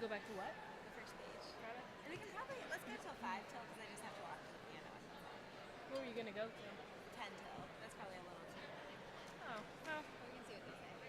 go back to what? The first page. And we can probably, let's go till 5 till, because I just have to walk to the piano. Where are you going to go to? 10 till. That's probably a little too early. Oh, well. We can see what they say.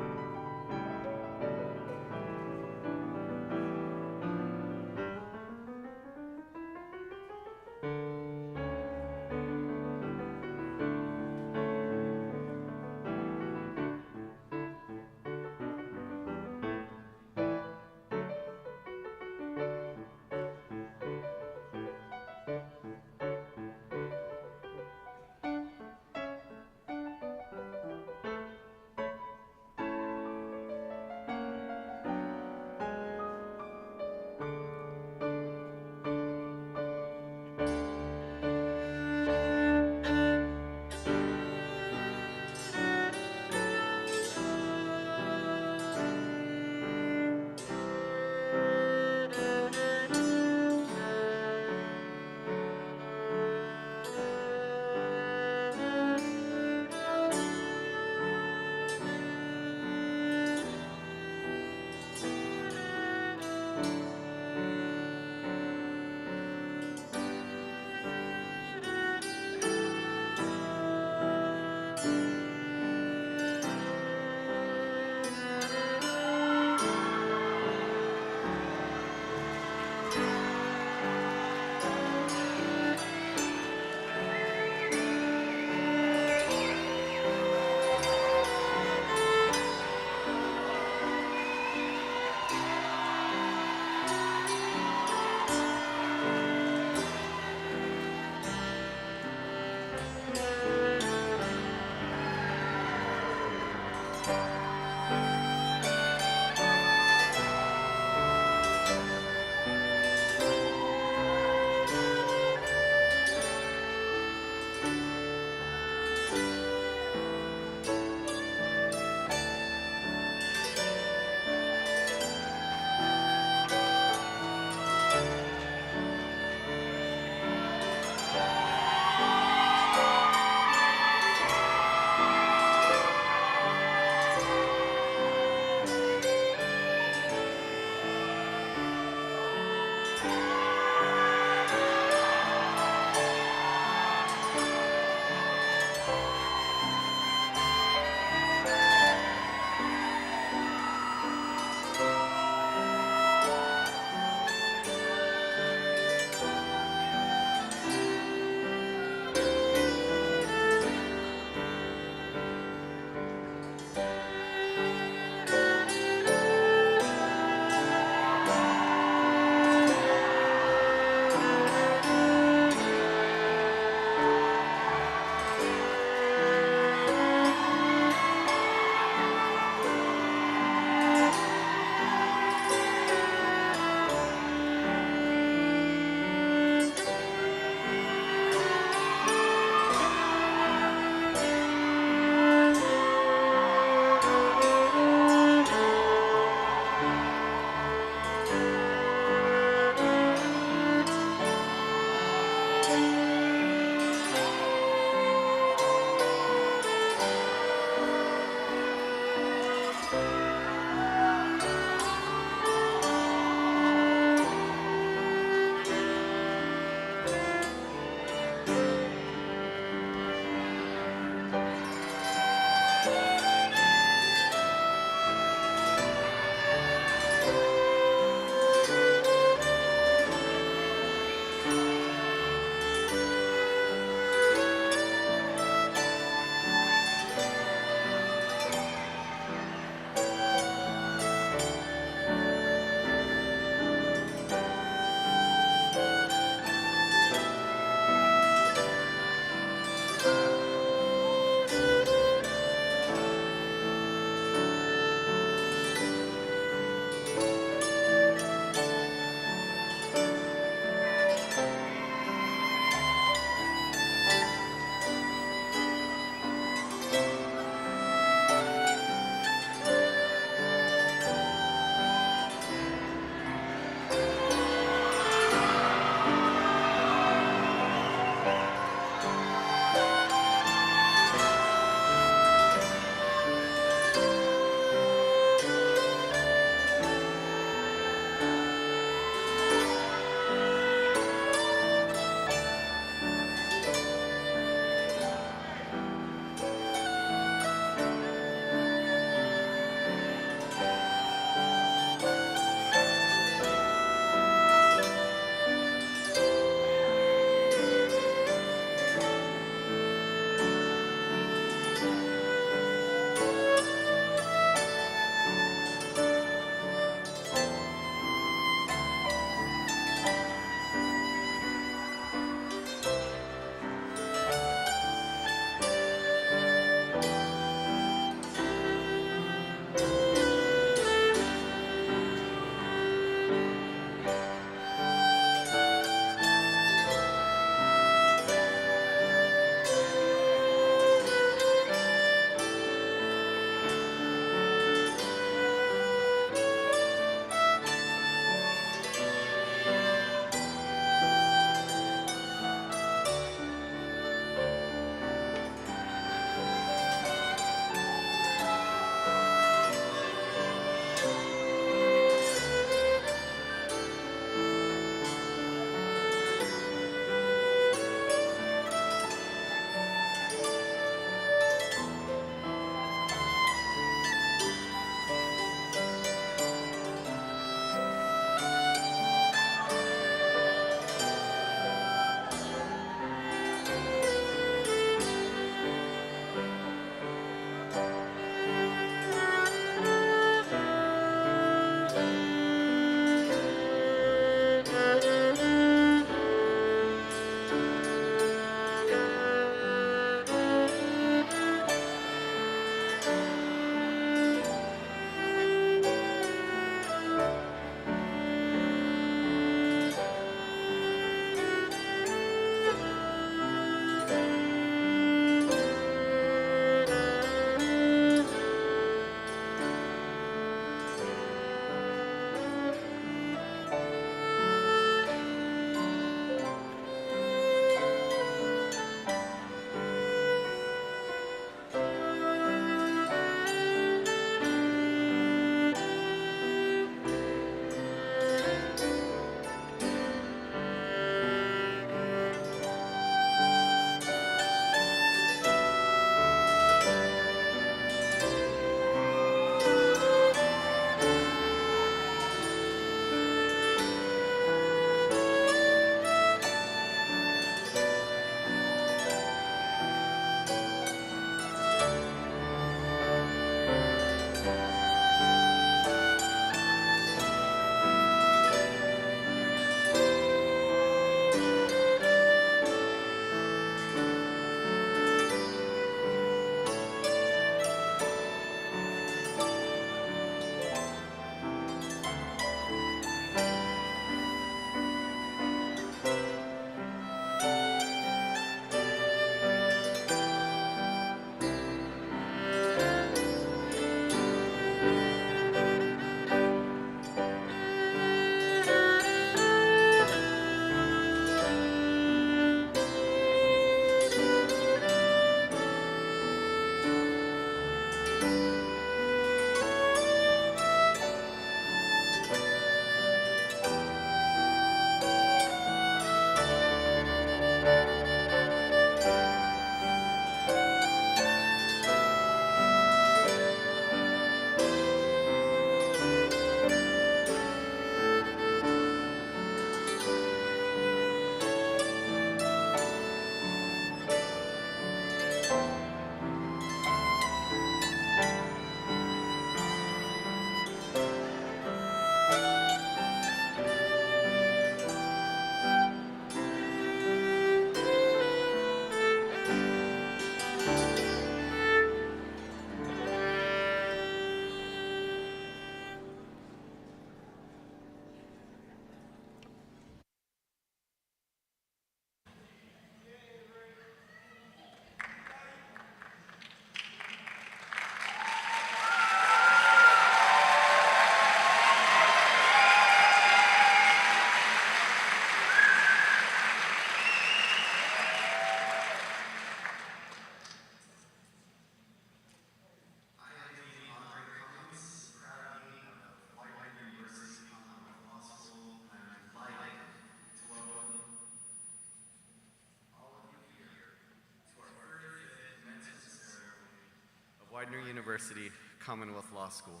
Widener University Commonwealth Law School.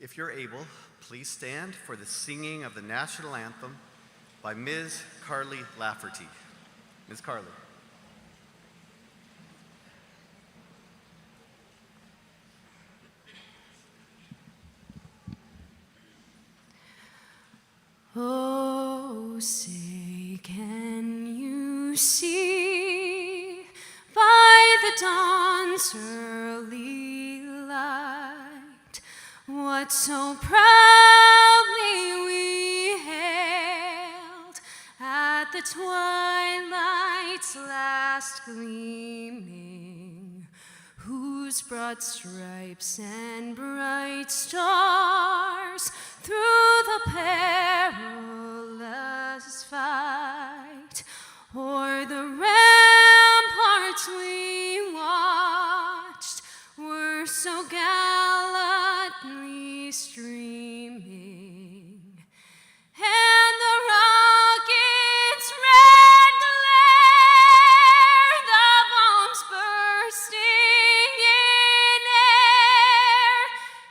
If you're able, please stand for the singing of the national anthem by Ms. Carly Lafferty. Ms. Carly. Oh, say, can you see by the dawn's early light what so proudly we hailed at the twilight's last gleaming, whose broad stripes and bright stars through the perilous fight o'er the ramparts we watched were so gallantly streaming, and the rocket's red glare, the bombs bursting in air,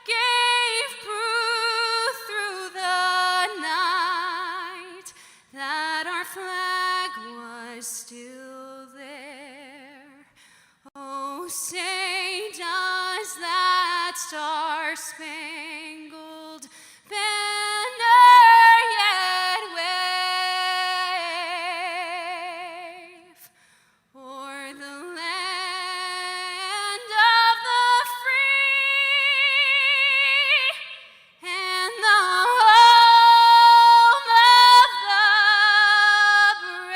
gave proof through the night that our flag was still there. Oh, say, does that star-spangled banner yet wave o'er the land of the free and the home of the brave?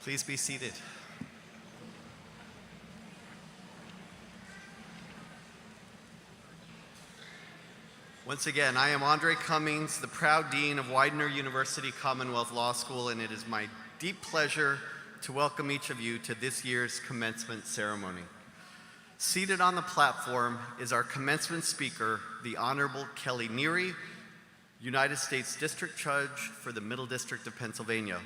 Please be seated. Once again, I am Andre Cummings, the proud Dean of Widener University Commonwealth Law School, and it is my deep pleasure to welcome each of you to this year's commencement ceremony. Seated on the platform is our commencement speaker, the Honorable Keli Neary, United States District Judge for the Middle District of Pennsylvania.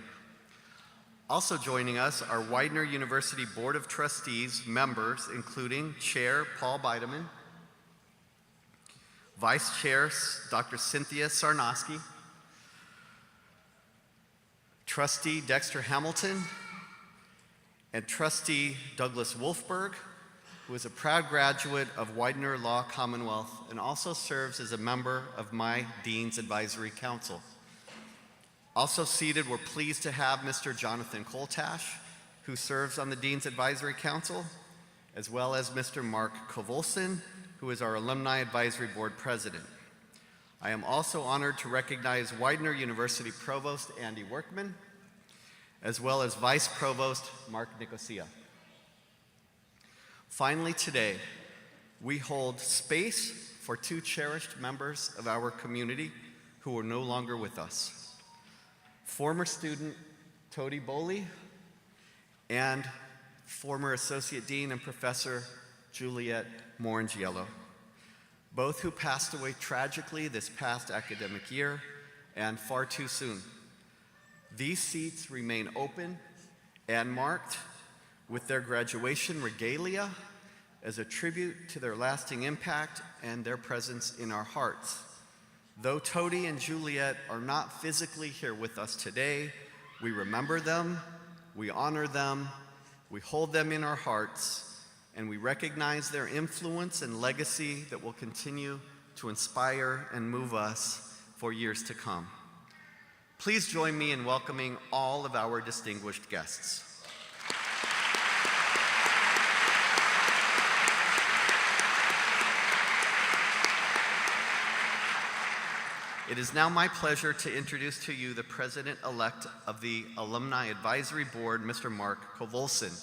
Also joining us are Widener University Board of Trustees members, including Chair Paul Bideman, Vice Chair Dr. Cynthia Sarnosky, Trustee Dexter Hamilton, and Trustee Douglas Wolfberg, who is a proud graduate of Widener Law Commonwealth and also serves as a member of my Dean's Advisory Council. Also seated, we're pleased to have Mr. Jonathan Koltash, who serves on the Dean's Advisory Council, as well as Mr. Mark Kovalcin, who is our Alumni Advisory Board President. I am also honored to recognize Widener University Provost Andy Workman, as well as Vice Provost Mark Nicosia. Finally today, we hold space for two cherished members of our community who are no longer with us. Former student Todi Boley and former Associate Dean and Professor Juliet Morangiello, both who passed away tragically this past academic year and far too soon. These seats remain open and marked with their graduation regalia as a tribute to their lasting impact and their presence in our hearts. Though Todi and Juliet are not physically here with us today, we remember them, we honor them, we hold them in our hearts, and we recognize their influence and legacy that will continue to inspire and move us for years to come. Please join me in welcoming all of our distinguished guests. It is now my pleasure to introduce to you the President-elect of the Alumni Advisory Board, Mr. Mark Kovalcin.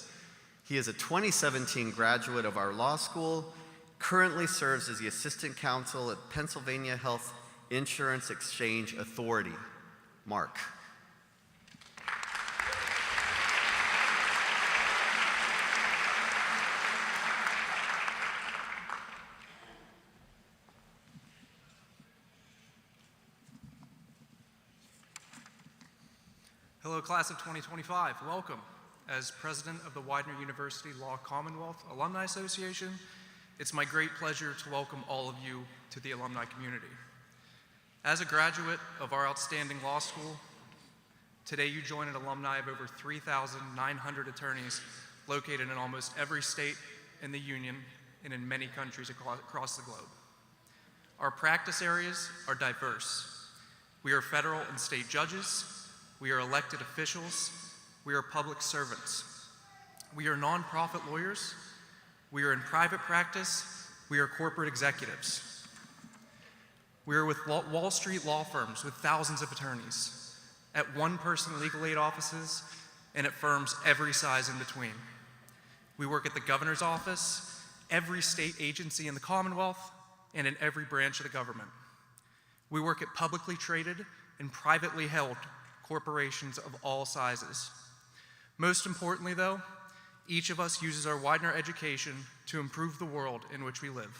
He is a 2017 graduate of our law school, currently serves as the Assistant Counsel at Pennsylvania Health Insurance Exchange Authority. Mark. Hello, class of 2025. Welcome. As president of the Widener University Law Commonwealth Alumni Association, it's my great pleasure to welcome all of you to the alumni community. As a graduate of our outstanding law school, today you join an alumni of over 3,900 attorneys located in almost every state in the Union and in many countries across the globe. Our practice areas are diverse. We are federal and state judges. We are elected officials. We are public servants. We are nonprofit lawyers. We are in private practice. We are corporate executives. We are with Wall Street law firms with thousands of attorneys, at one-person legal aid offices, and at firms every size in between. We work at the governor's office, every state agency in the Commonwealth, and in every branch of the government. We work at publicly traded and privately held corporations of all sizes. Most importantly, though, each of us uses our Widener education to improve the world in which we live.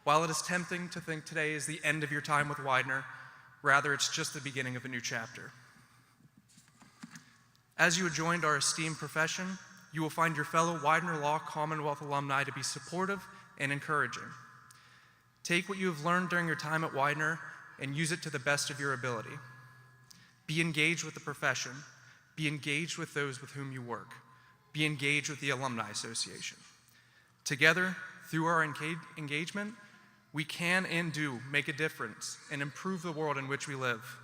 While it is tempting to think today is the end of your time with Widener, rather it's just the beginning of a new chapter. As you have joined our esteemed profession, you will find your fellow Widener Law Commonwealth alumni to be supportive and encouraging. Take what you have learned during your time at Widener and use it to the best of your ability. Be engaged with the profession. Be engaged with those with whom you work. Be engaged with the Alumni Association. Together, through our engagement, we can and do make a difference and improve the world in which we live.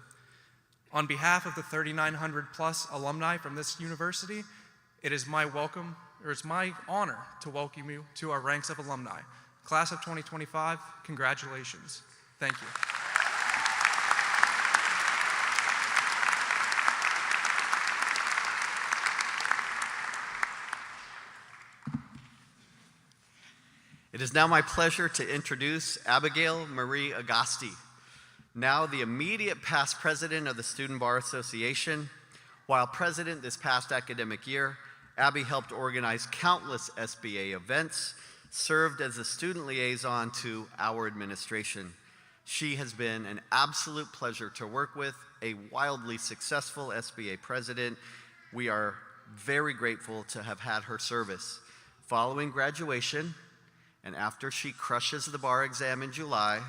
On behalf of the 3,900 plus alumni from this university, it's my honor to welcome you to our ranks of alumni. Class of 2025, congratulations. Thank you. It is now my pleasure to introduce Abbigale Marie Agosti, now the immediate past president of the Student Bar Association. While president this past academic year, Abby helped organize countless SBA events, served as a student liaison to our administration. She has been an absolute pleasure to work with, a wildly successful SBA president. We are very grateful to have had her service. Following graduation, and after she crushes the bar exam in July,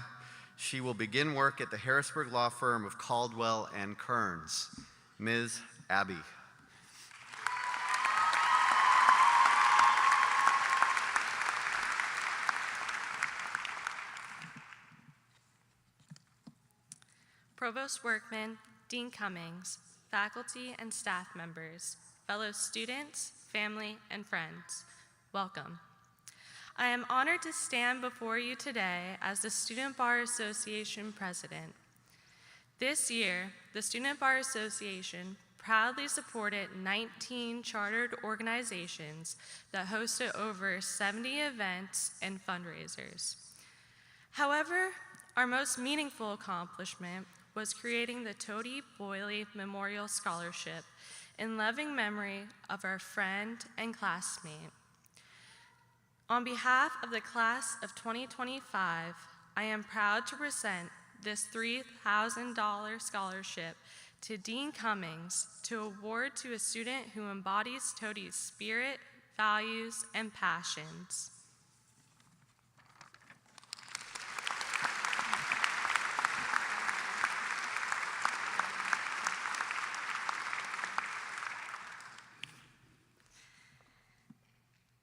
she will begin work at the Harrisburg law firm of Caldwell and Kearns. Ms. Abby. Provost Workman, Dean Cummings, faculty and staff members, fellow students, family, and friends, welcome. I am honored to stand before you today as the Student Bar Association president. This year, the Student Bar Association proudly supported 19 chartered organizations that hosted over 70 events and fundraisers. However, our most meaningful accomplishment was creating the Toady Boyle Memorial Scholarship in loving memory of our friend and classmate. On behalf of the class of 2025, I am proud to present this $3,000 scholarship to Dean Cummings to award to a student who embodies Toady's spirit, values, and passions.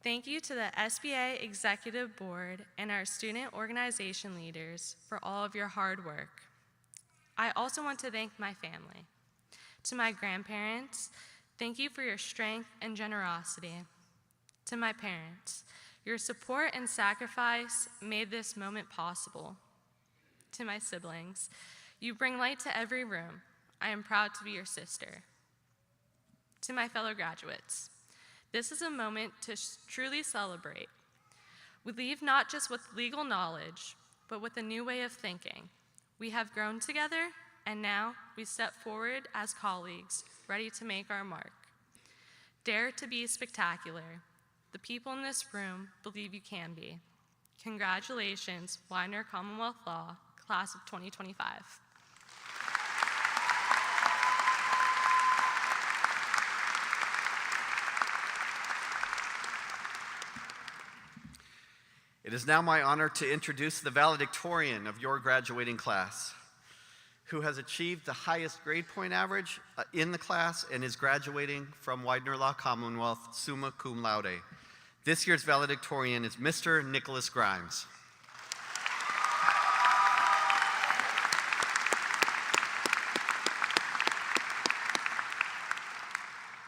Thank you to the SBA Executive Board and our student organization leaders for all of your hard work. I also want to thank my family. To my grandparents, thank you for your strength and generosity. To my parents, your support and sacrifice made this moment possible. To my siblings, you bring light to every room. I am proud to be your sister. To my fellow graduates, this is a moment to truly celebrate. We leave not just with legal knowledge, but with a new way of thinking. We have grown together, and now we step forward as colleagues, ready to make our mark. Dare to be spectacular. The people in this room believe you can be. Congratulations, Widener Commonwealth Law, class of 2025. It is now my honor to introduce the valedictorian of your graduating class, who has achieved the highest grade point average in the class and is graduating from Widener Law Commonwealth, summa cum laude. This year's valedictorian is Mr. Nicholas Grimes.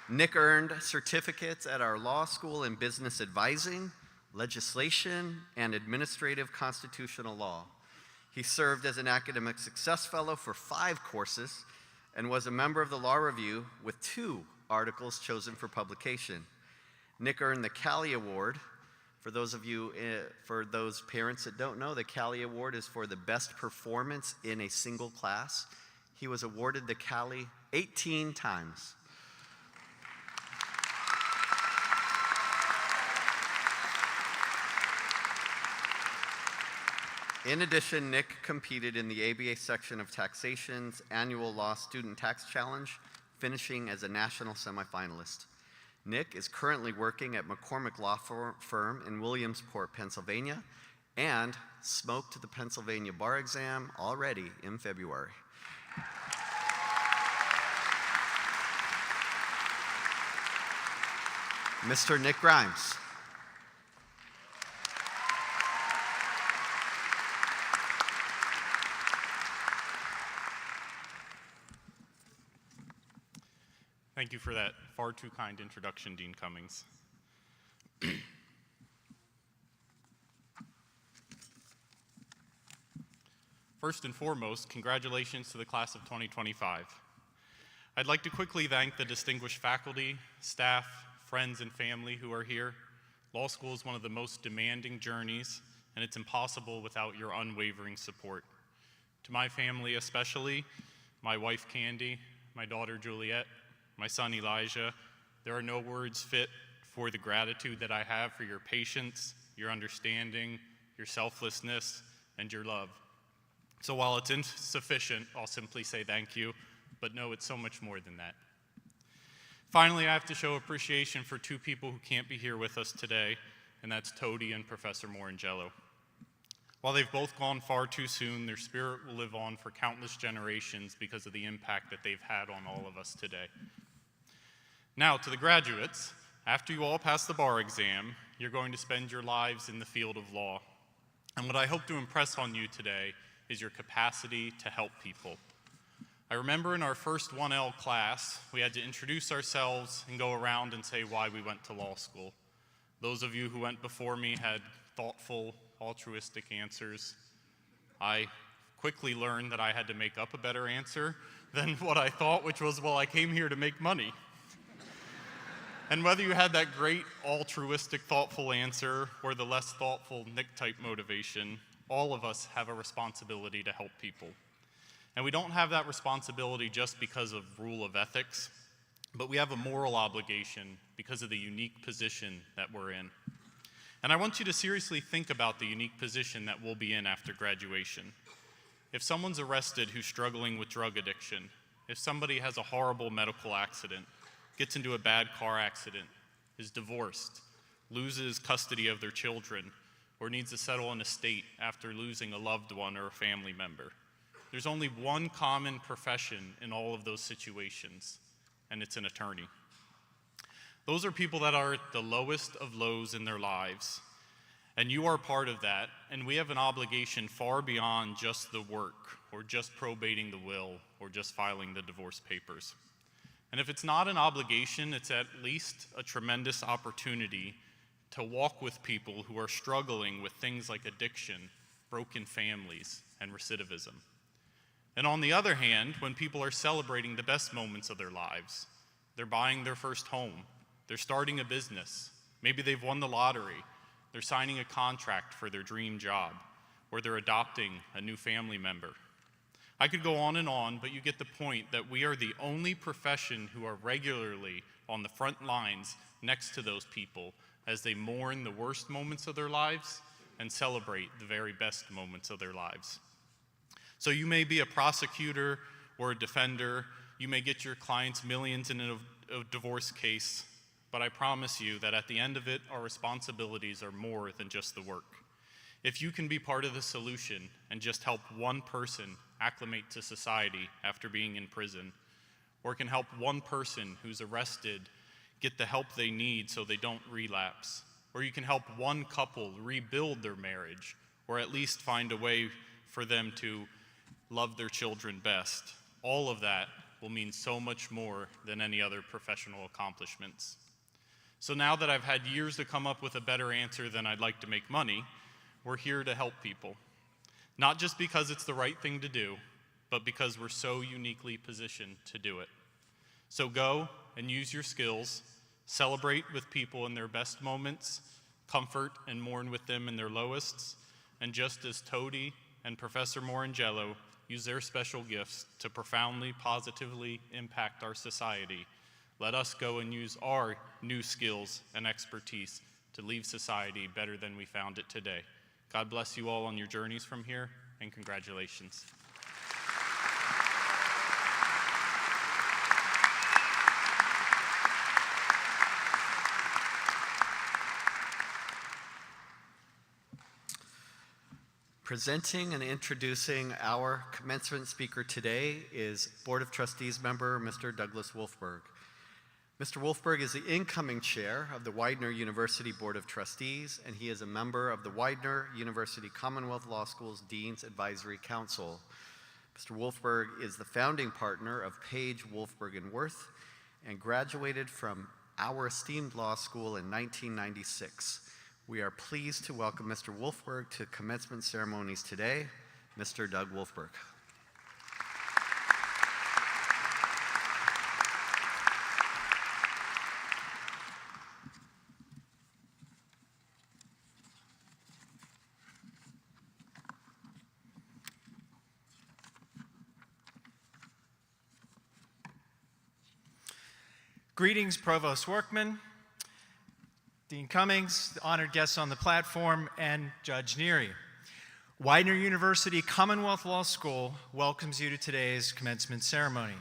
Nick earned certificates at our law school in business advising, legislation, and administrative constitutional law. He served as an academic success fellow for 5 courses and was a member of the Law Review with 2 articles chosen for publication. Nick earned the Keli Award. For those parents that don't know, the Keli Award is for the best performance in a single class. He was awarded the Keli 18 times. In addition, Nick competed in the ABA section of Taxation's annual Law Student Tax Challenge, finishing as a national semifinalist. Nick is currently working at McCormick Law Firm in Williamsport, Pennsylvania, and smoked the Pennsylvania bar exam already in February. Mr. Nick Grimes. Thank you for that far too kind introduction, Dean Cummings. First and foremost, congratulations to the class of 2025. I'd like to quickly thank the distinguished faculty, staff, friends, and family who are here. Law school is one of the most demanding journeys, and it's impossible without your unwavering support. To my family especially, my wife Candy, my daughter Juliet, my son Elijah, there are no words fit for the gratitude that I have for your patience, your understanding, your selflessness, and your love. So while it's insufficient, I'll simply say thank you, but know it's so much more than that. Finally, I have to show appreciation for 2 people who can't be here with us today, and that's Tody and Professor Morangello. While they've both gone far too soon, their spirit will live on for countless generations because of the impact that they've had on all of us today. Now, to the graduates, after you all pass the bar exam, you're going to spend your lives in the field of law. And what I hope to impress on you today is your capacity to help people. I remember in our first 1L class, we had to introduce ourselves and go around and say why we went to law school. Those of you who went before me had thoughtful, altruistic answers. I quickly learned that I had to make up a better answer than what I thought, which was, well, I came here to make money. And whether you had that great altruistic, thoughtful answer or the less thoughtful Nick-type motivation, all of us have a responsibility to help people. And we don't have that responsibility just because of rule of ethics, but we have a moral obligation because of the unique position that we're in. And I want you to seriously think about the unique position that we'll be in after graduation. If someone's arrested who's struggling with drug addiction, if somebody has a horrible medical accident, gets into a bad car accident, is divorced, loses custody of their children, or needs to settle an estate after losing a loved one or a family member, there's only one common profession in all of those situations, and it's an attorney. Those are people that are at the lowest of lows in their lives, and you are part of that, and we have an obligation far beyond just the work, or just probating the will, or just filing the divorce papers. And if it's not an obligation, it's at least a tremendous opportunity to walk with people who are struggling with things like addiction, broken families, and recidivism. And on the other hand, when people are celebrating the best moments of their lives, they're buying their first home, they're starting a business, maybe they've won the lottery, they're signing a contract for their dream job, or they're adopting a new family member. I could go on, but you get the point that we are the only profession who are regularly on the front lines next to those people as they mourn the worst moments of their lives and celebrate the very best moments of their lives. So you may be a prosecutor or a defender, you may get your clients millions in a divorce case, but I promise you that at the end of it, our responsibilities are more than just the work. If you can be part of the solution and just help one person acclimate to society after being in prison, or can help one person who's arrested get the help they need so they don't relapse, or you can help one couple rebuild their marriage, or at least find a way for them to love their children best, all of that will mean so much more than any other professional accomplishments. So now that I've had years to come up with a better answer than I'd like to make money, we're here to help people. Not just because it's the right thing to do, but because we're so uniquely positioned to do it. So go and use your skills, celebrate with people in their best moments, comfort and mourn with them in their lowest, and just as Todi and Professor Morangello use their special gifts to profoundly, positively impact our society, let us go and use our new skills and expertise to leave society better than we found it today. God bless you all on your journeys from here, and congratulations. Presenting and introducing our commencement speaker today is Board of Trustees member Mr. Douglas Wolfberg. Mr. Wolfberg is the incoming chair of the Widener University Board of Trustees, and he is a member of the Widener University Commonwealth Law School's Dean's Advisory Council. Mr. Wolfberg is the founding partner of Page, Wolfberg & Worth and graduated from our esteemed law school in 1996. We are pleased to welcome Mr. Wolfberg to commencement ceremonies today. Mr. Doug Wolfberg. Greetings, Provost Workman, Dean Cummings, the honored guests on the platform, and Judge Neary. Widener University Commonwealth Law School welcomes you to today's commencement ceremony.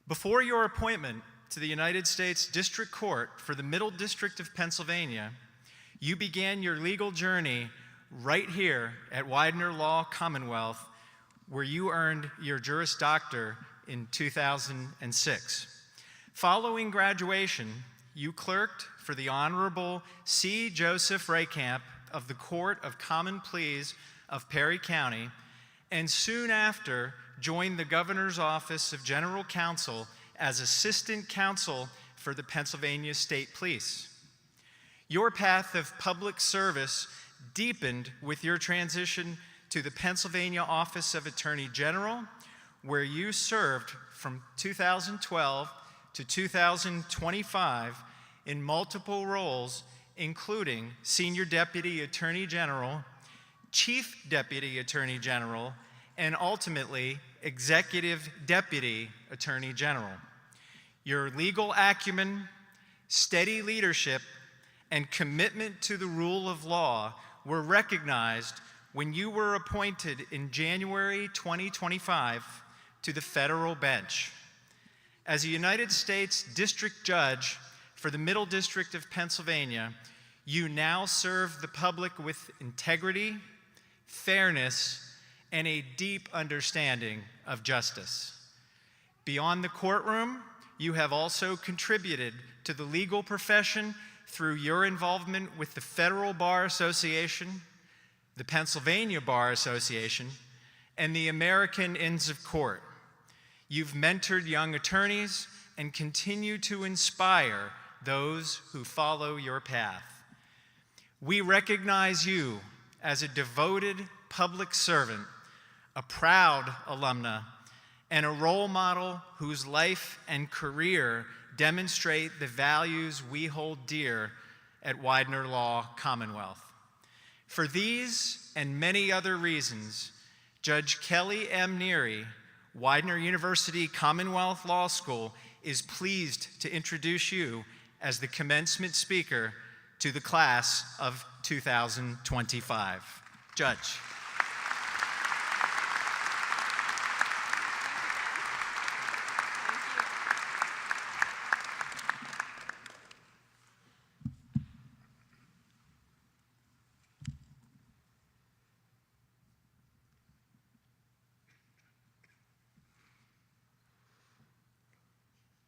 Before your appointment to the United States District Court for the Middle District of Pennsylvania, you began your legal journey right here at Widener Law Commonwealth, where you earned your Juris Doctor in 2006. Following graduation, you clerked for the Honorable C. Joseph Raycamp of the Court of Common Pleas of Perry County, and soon after joined the Governor's Office of General Counsel as Assistant Counsel for the Pennsylvania State Police. Your path of public service deepened with your transition to the Pennsylvania Office of Attorney General, where you served from 2012 to 2025 in multiple roles, including Senior Deputy Attorney General, Chief Deputy Attorney General, and ultimately Executive Deputy Attorney General. Your legal acumen, steady leadership, and commitment to the rule of law were recognized when you were appointed in January 2025 to the federal bench. As a United States District Judge for the Middle District of Pennsylvania, you now serve the public with integrity, fairness, and a deep understanding of justice. Beyond the courtroom, you have also contributed to the legal profession through your involvement with the Federal Bar Association, the Pennsylvania Bar Association, and the American Inns of Court. You've mentored young attorneys and continue to inspire those who follow your path. We recognize you as a devoted public servant, a proud alumna, and a role model whose life and career demonstrate the values we hold dear at Widener Law Commonwealth. For these and many other reasons, Judge Keli M. Neary, Widener University Commonwealth Law School, is pleased to introduce you as the commencement speaker to the class of 2025. Judge.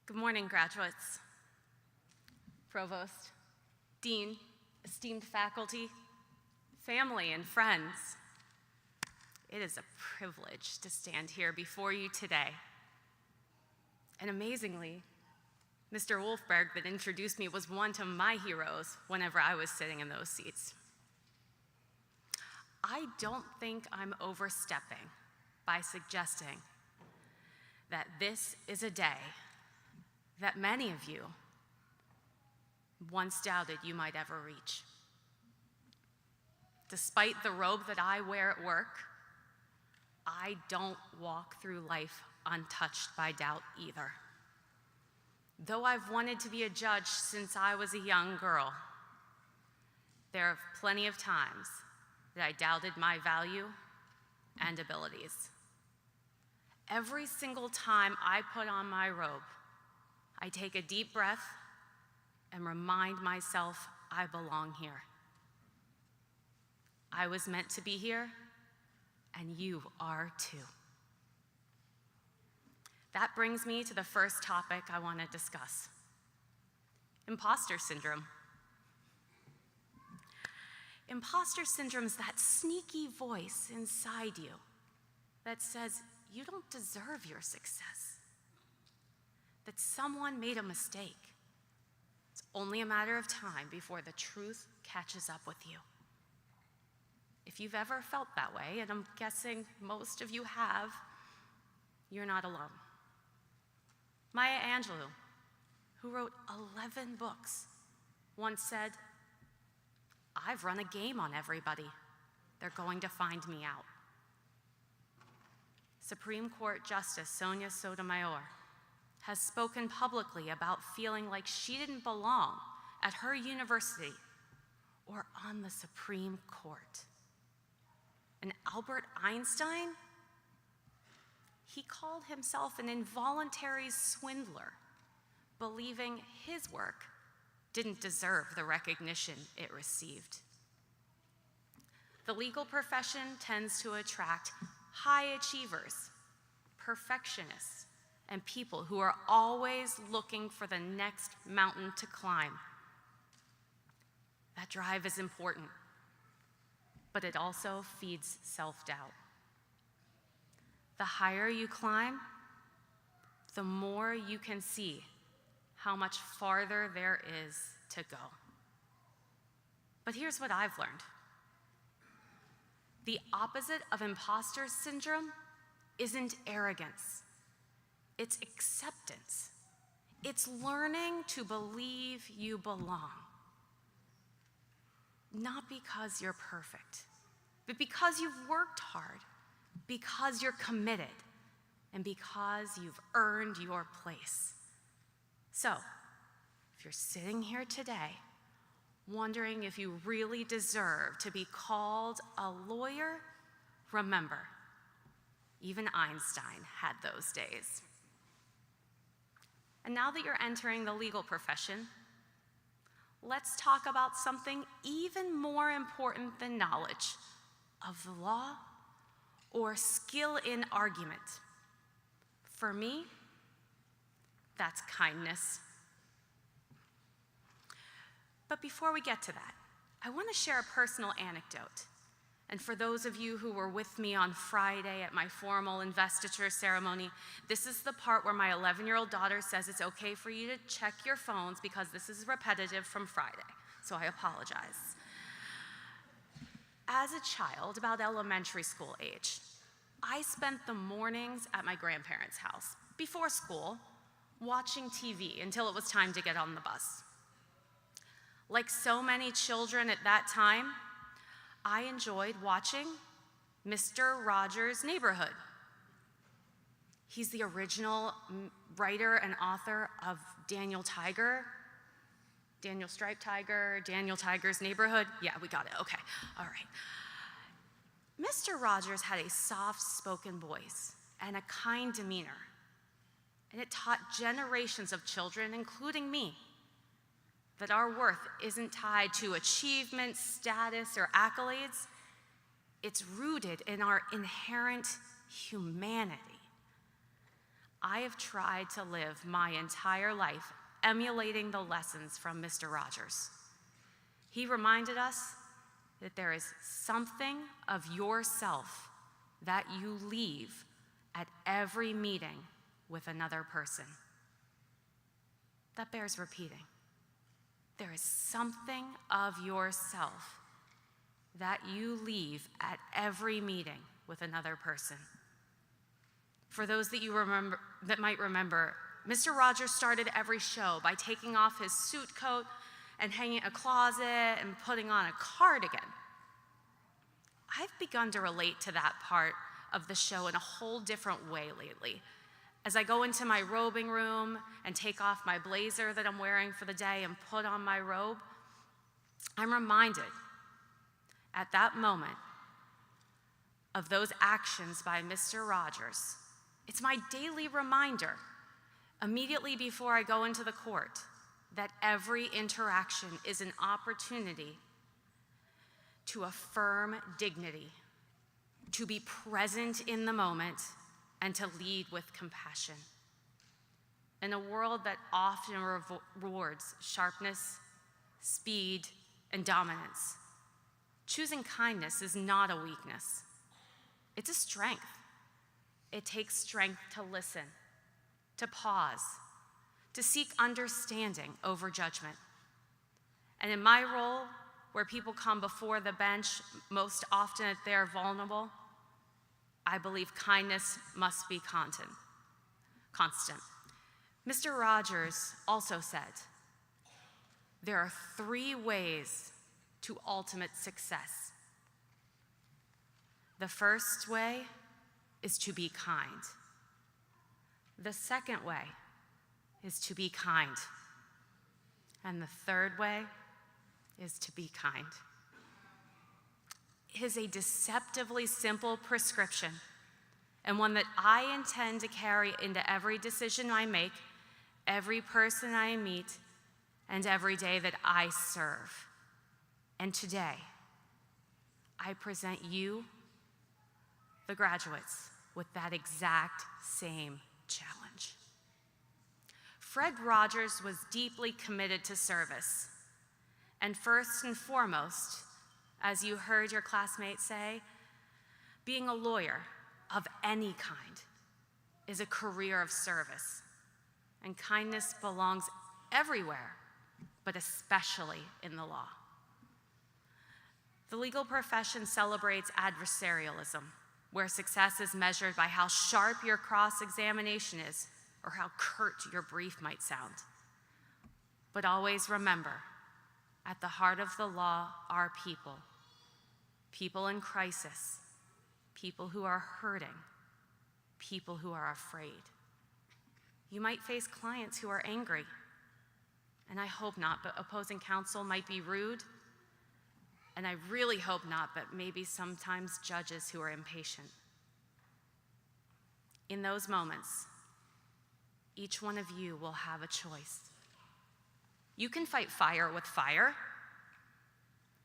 Good morning, graduates, Provost, Dean, esteemed faculty, family, and friends. It is a privilege to stand here before you today. And amazingly, Mr. Wolfberg that introduced me was one of my heroes whenever I was sitting in those seats. I don't think I'm overstepping by suggesting that this is a day that many of you once doubted you might ever reach. Despite the robe that I wear at work, I don't walk through life untouched by doubt either. Though I've wanted to be a judge since I was a young girl, there are plenty of times that I doubted my value and abilities. Every single time I put on my robe, I take a deep breath and remind myself I belong here. I was meant to be here, and you are too. That brings me to the first topic I want to discuss: imposter syndrome. Imposter syndrome is that sneaky voice inside you that says you don't deserve your success, that someone made a mistake. It's only a matter of time before the truth catches up with you. If you've ever felt that way, and I'm guessing most of you have, you're not alone. Maya Angelou, who wrote 11 books, once said, "I've run a game on everybody. They're going to find me out." Supreme Court Justice Sonia Sotomayor has spoken publicly about feeling like she didn't belong at her university or on the Supreme Court. And Albert Einstein, he called himself an involuntary swindler, believing his work didn't deserve the recognition it received. The legal profession tends to attract high achievers, perfectionists, and people who are always looking for the next mountain to climb. That drive is important, but it also feeds self-doubt. The higher you climb, the more you can see how much farther there is to go. But here's what I've learned. The opposite of imposter syndrome isn't arrogance. It's acceptance. It's learning to believe you belong. Not because you're perfect, but because you've worked hard, because you're committed, and because you've earned your place. So, if you're sitting here today wondering if you really deserve to be called a lawyer, remember, even Einstein had those days. And now that you're entering the legal profession, let's talk about something even more important than knowledge of the law or skill in argument. For me, that's kindness. But before we get to that, I want to share a personal anecdote. And for those of you who were with me on Friday at my formal investiture ceremony, this is the part where my 11-year-old daughter says it's okay for you to check your phones because this is repetitive from Friday, so I apologize. As a child, about elementary school age, I spent the mornings at my grandparents' house, before school, watching TV until it was time to get on the bus. Like so many children at that time, I enjoyed watching Mr. Rogers' Neighborhood. He's the original writer and author of Daniel Striped Tiger, Daniel Tiger's Neighborhood. Yeah, we got it, okay, all right. Mr. Rogers had a soft-spoken voice and a kind demeanor, and it taught generations of children, including me, that our worth isn't tied to achievement, status, or accolades. It's rooted in our inherent humanity. I have tried to live my entire life emulating the lessons from Mr. Rogers. He reminded us that there is something of yourself that you leave at every meeting with another person. That bears repeating. There is something of yourself that you leave at every meeting with another person. For those that that might remember, Mr. Rogers started every show by taking off his suit coat and hanging a closet and putting on a cardigan. I've begun to relate to that part of the show in a whole different way lately. As I go into my robing room and take off my blazer that I'm wearing for the day and put on my robe, I'm reminded at that moment of those actions by Mr. Rogers. It's my daily reminder, immediately before I go into the court, that every interaction is an opportunity to affirm dignity, to be present in the moment, and to lead with compassion. In a world that often rewards sharpness, speed, and dominance, choosing kindness is not a weakness. It's a strength. It takes strength to listen, to pause, to seek understanding over judgment. And in my role, where people come before the bench most often if they're vulnerable, I believe kindness must be constant. Mr. Rogers also said, there are 3 ways to ultimate success. The first way is to be kind. The second way is to be kind. And the third way is to be kind. It is a deceptively simple prescription, and one that I intend to carry into every decision I make, every person I meet, and every day that I serve. And today, I present you, the graduates, with that exact same challenge. Fred Rogers was deeply committed to service. And first and foremost, as you heard your classmates say, being a lawyer of any kind is a career of service. And kindness belongs everywhere, but especially in the law. The legal profession celebrates adversarialism, where success is measured by how sharp your cross-examination is or how curt your brief might sound. But always remember, at the heart of the law are people. People in crisis, people who are hurting, people who are afraid. You might face clients who are angry, and I hope not, but opposing counsel might be rude, and I really hope not, but maybe sometimes judges who are impatient. In those moments, each one of you will have a choice. You can fight fire with fire,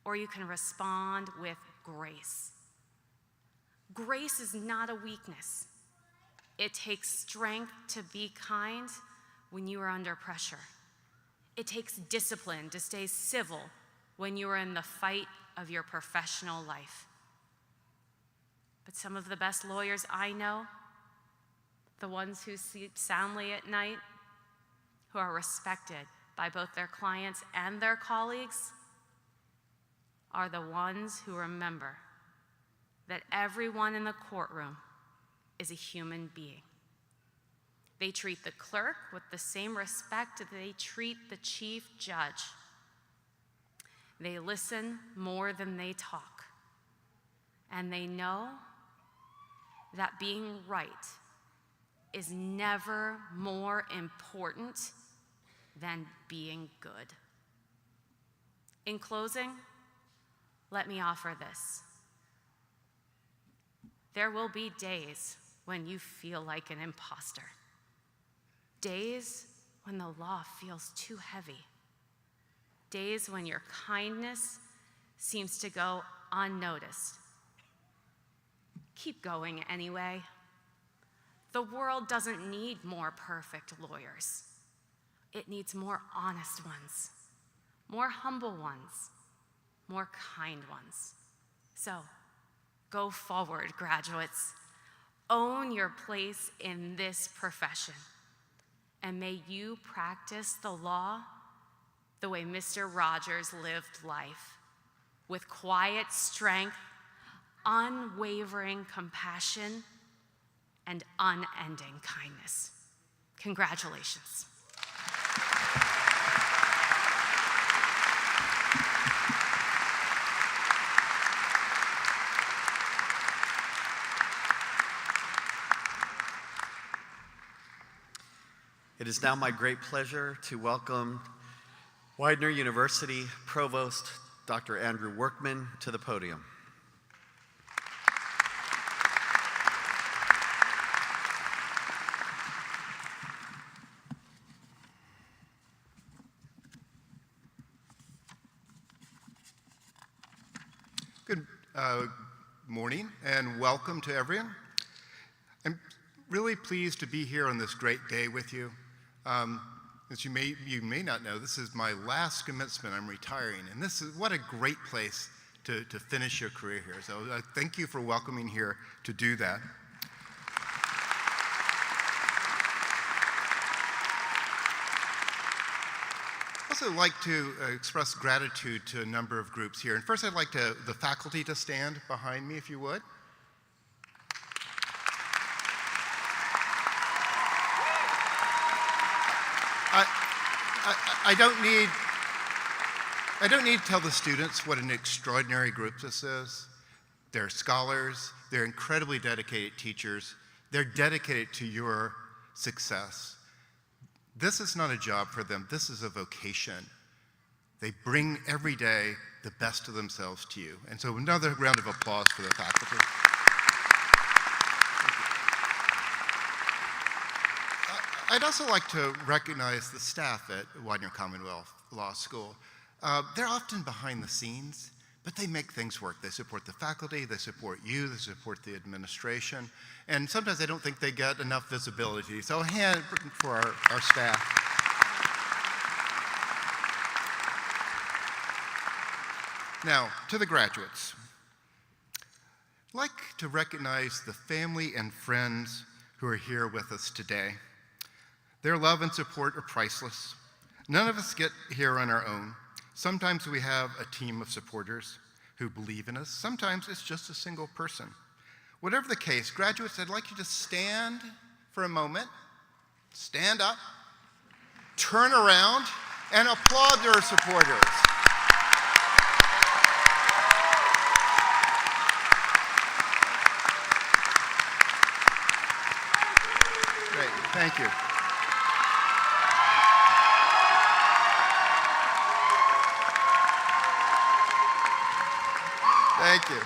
or you can respond with grace. Grace is not a weakness. It takes strength to be kind when you are under pressure. It takes discipline to stay civil when you are in the fight of your professional life. But some of the best lawyers I know, the ones who sleep soundly at night, who are respected by both their clients and their colleagues, are the ones who remember that everyone in the courtroom is a human being. They treat the clerk with the same respect that they treat the chief judge. They listen more than they talk, and they know that being right is never more important than being good. In closing, let me offer this. There will be days when you feel like an imposter. Days when the law feels too heavy. Days when your kindness seems to go unnoticed. Keep going anyway. The world doesn't need more perfect lawyers. It needs more honest ones, more humble ones, more kind ones. So, go forward, graduates. Own your place in this profession. And may you practice the law the way Mr. Rogers lived life, with quiet strength, unwavering compassion, and unending kindness. Congratulations. It is now my great pleasure to welcome Widener University Provost Dr. Andrew Workman to the podium. Good morning and welcome to everyone. I'm really pleased to be here on this great day with you. As you may not know, this is my last commencement. I'm retiring, and this is what a great place to finish your career here. So thank you for welcoming here to do that. I'd also like to express gratitude to a number of groups here. And first, I'd like the faculty to stand behind me, if you would. I don't need to tell the students what an extraordinary group this is. They're scholars, they're incredibly dedicated teachers, they're dedicated to your success. This is not a job for them, this is a vocation. They bring every day the best of themselves to you. And so another round of applause for the faculty. I'd also like to recognize the staff at Widener Commonwealth Law School. They're often behind the scenes, but they make things work. They support the faculty, they support you, they support the administration, and sometimes I don't think they get enough visibility. So a hand for our staff. Now, to the graduates. I'd like to recognize the family and friends who are here with us today. Their love and support are priceless. None of us get here on our own. Sometimes we have a team of supporters who believe in us. Sometimes it's just a single person. Whatever the case, graduates, I'd like you to stand for a moment, stand up, turn around, and applaud their supporters. Great, thank you. Thank you.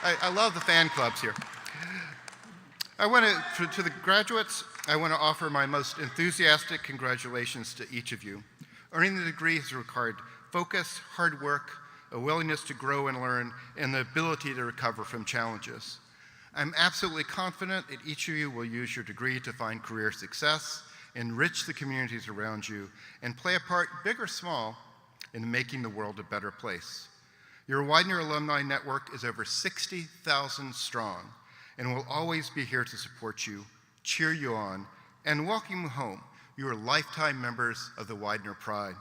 I love the fan clubs here. I want to the graduates, I want to offer my most enthusiastic congratulations to each of you. Earning the degree has required focus, hard work, a willingness to grow and learn, and the ability to recover from challenges. I'm absolutely confident that each of you will use your degree to find career success, enrich the communities around you, and play a part, big or small, in making the world a better place. Your Widener alumni network is over 60,000 strong and will always be here to support you, cheer you on, and welcome you home. You are lifetime members of the Widener Pride.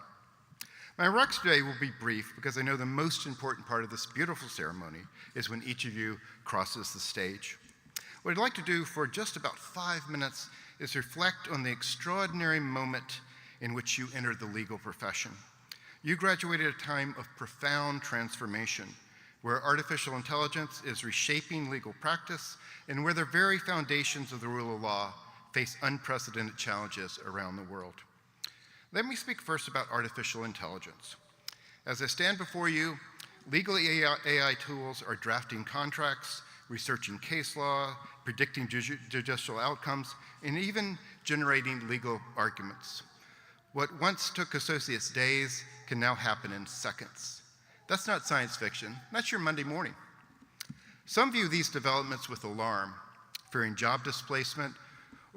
My remarks today will be brief because I know the most important part of this beautiful ceremony is when each of you crosses the stage. What I'd like to do for just about 5 minutes is reflect on the extraordinary moment in which you entered the legal profession. You graduated at a time of profound transformation, where artificial intelligence is reshaping legal practice and where the very foundations of the rule of law face unprecedented challenges around the world. Let me speak first about artificial intelligence. As I stand before you, legal AI tools are drafting contracts, researching case law, predicting judicial outcomes, and even generating legal arguments. What once took associates days can now happen in seconds. That's not science fiction, that's your Monday morning. Some view these developments with alarm, fearing job displacement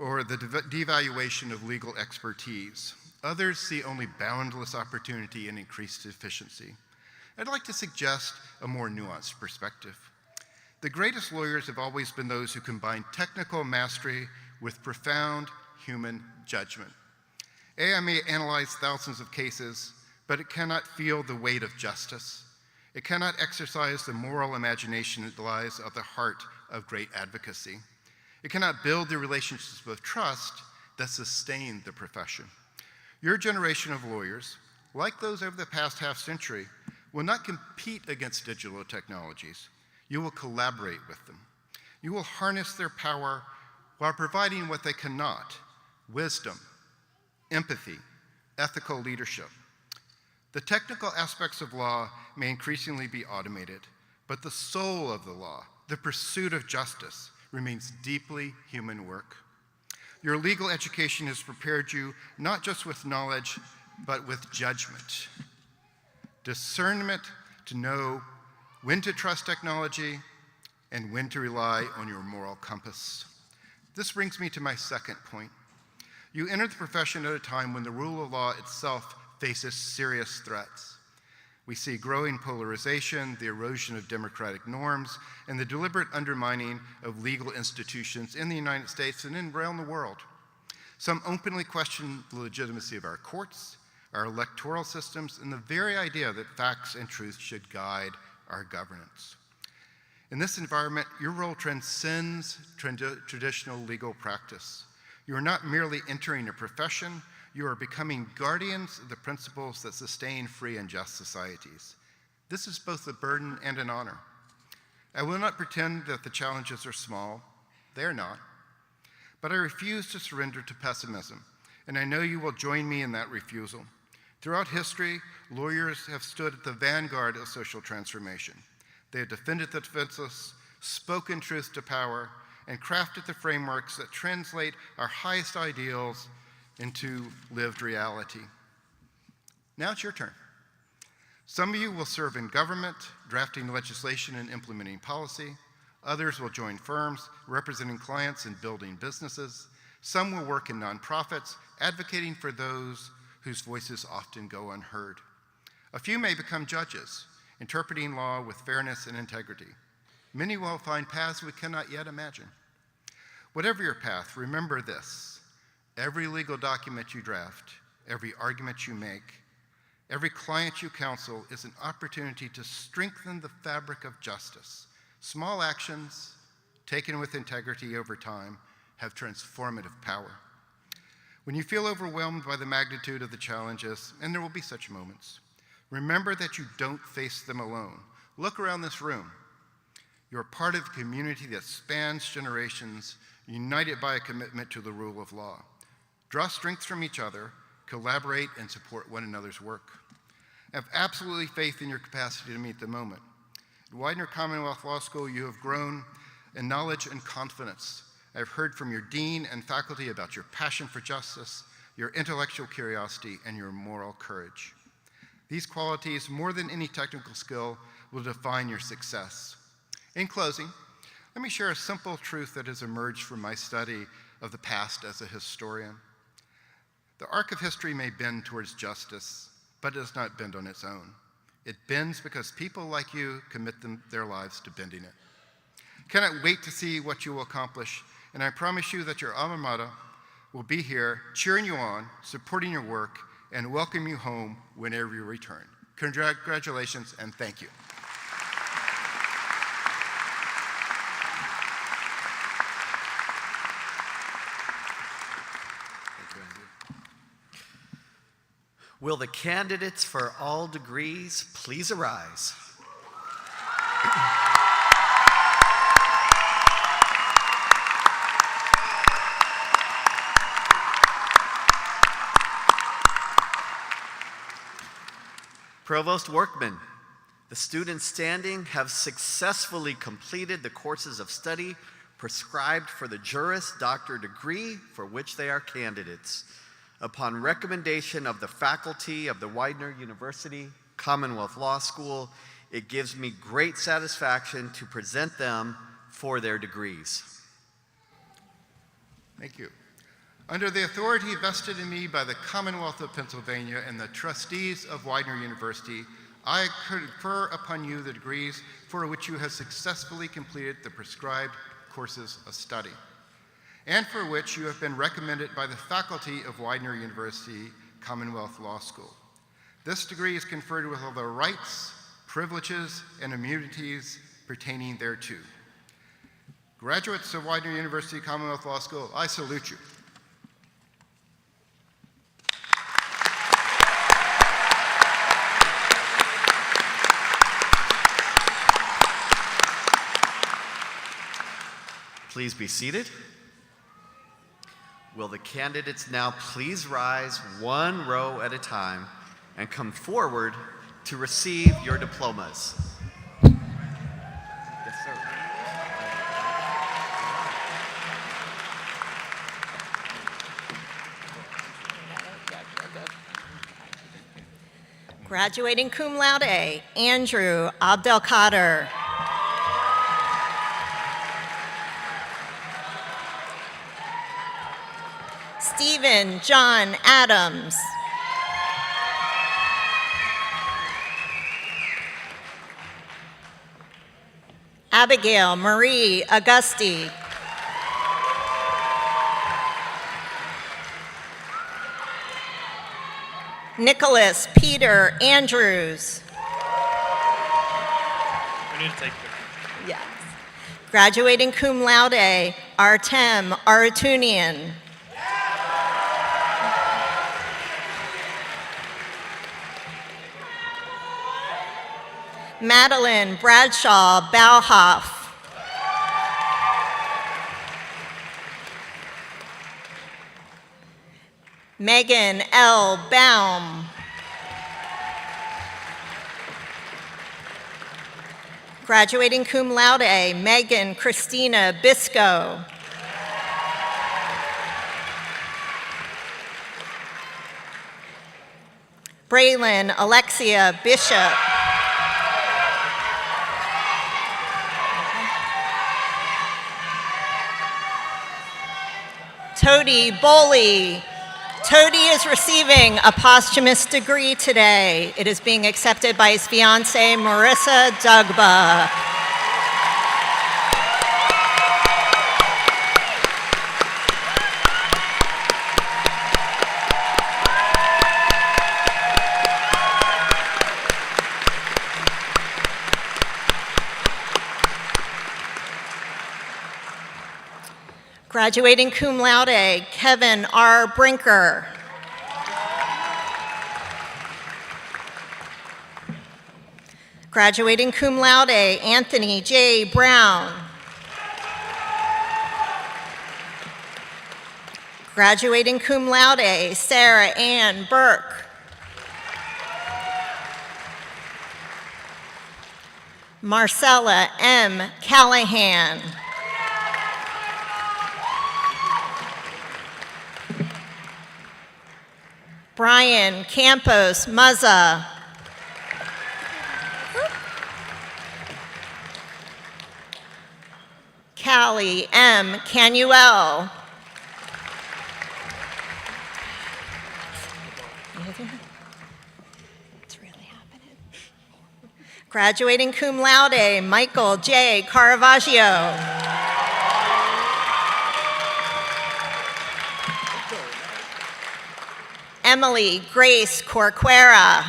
or the devaluation of legal expertise. Others see only boundless opportunity and increased efficiency. I'd like to suggest a more nuanced perspective. The greatest lawyers have always been those who combine technical mastery with profound human judgment. AI may analyze thousands of cases, but it cannot feel the weight of justice. It cannot exercise the moral imagination that lies at the heart of great advocacy. It cannot build the relationships of trust that sustain the profession. Your generation of lawyers, like those over the past half century, will not compete against digital technologies. You will collaborate with them. You will harness their power while providing what they cannot: wisdom, empathy, ethical leadership. The technical aspects of law may increasingly be automated, but the soul of the law, the pursuit of justice, remains deeply human work. Your legal education has prepared you not just with knowledge, but with judgment. Discernment to know when to trust technology and when to rely on your moral compass. This brings me to my second point. You enter the profession at a time when the rule of law itself faces serious threats. We see growing polarization, the erosion of democratic norms, and the deliberate undermining of legal institutions in the United States and around the world. Some openly question the legitimacy of our courts, our electoral systems, and the very idea that facts and truth should guide our governance. In this environment, your role transcends traditional legal practice. You are not merely entering a profession, you are becoming guardians of the principles that sustain free and just societies. This is both a burden and an honor. I will not pretend that the challenges are small. They are not. But I refuse to surrender to pessimism, and I know you will join me in that refusal. Throughout history, lawyers have stood at the vanguard of social transformation. They have defended the defenseless, spoken truth to power, and crafted the frameworks that translate our highest ideals into lived reality. Now it's your turn. Some of you will serve in government, drafting legislation and implementing policy. Others will join firms, representing clients and building businesses. Some will work in nonprofits, advocating for those whose voices often go unheard. A few may become judges, interpreting law with fairness and integrity. Many will find paths we cannot yet imagine. Whatever your path, remember this: every legal document you draft, every argument you make, every client you counsel is an opportunity to strengthen the fabric of justice. Small actions, taken with integrity over time, have transformative power. When you feel overwhelmed by the magnitude of the challenges, and there will be such moments, remember that you don't face them alone. Look around this room. You're part of a community that spans generations, united by a commitment to the rule of law. Draw strength from each other, collaborate, and support one another's work. Have absolutely faith in your capacity to meet the moment. At Widener Commonwealth Law School, you have grown in knowledge and confidence. I've heard from your dean and faculty about your passion for justice, your intellectual curiosity, and your moral courage. These qualities, more than any technical skill, will define your success. In closing, let me share a simple truth that has emerged from my study of the past as a historian. The arc of history may bend towards justice, but it does not bend on its own. It bends because people like you commit their lives to bending it. Cannot wait to see what you will accomplish, and I promise you that your alma mater will be here cheering you on, supporting your work, and welcome you home whenever you return. Congratulations, and thank you. Will the candidates for all degrees please arise? Provost Workman, the students standing have successfully completed the courses of study prescribed for the Juris Doctor degree for which they are candidates. Upon recommendation of the faculty of the Widener University Commonwealth Law School, it gives me great satisfaction to present them for their degrees. Thank you. Under the authority vested in me by the Commonwealth of Pennsylvania and the trustees of Widener University, I confer upon you the degrees for which you have successfully completed the prescribed courses of study, and for which you have been recommended by the faculty of Widener University Commonwealth Law School. This degree is conferred with all the rights, privileges, and immunities pertaining thereto. Graduates of Widener University Commonwealth Law School, I salute you. Please be seated. Will the candidates now please rise one row at a time and come forward to receive your diplomas? Yes, sir. Graduating cum laude, Andrew Abdelkader. Stephen John Adams. Abbigale Marie Agosti. Nicholas Peter Andrews. We need to take pictures. Yes. Graduating cum laude, Artem Aratunian. Madeline Bradshaw Balhoff. Megan L. Baum. Graduating cum laude, Megan Christina Bisco. Braylon Alexia Bishop. Tody Boley. Tody is receiving a posthumous degree today. It is being accepted by his fiancée, Marissa Dugba. Graduating cum laude, Kevin R. Brinker. Graduating cum laude, Anthony J. Brown. Graduating cum laude, Sarah Ann Burke. Marcella M. Callahan. Brian Campos Muzza. Callie M. Canuel. It's really happening. Graduating cum laude, Michael J. Caravaggio. Emily Grace Corquera.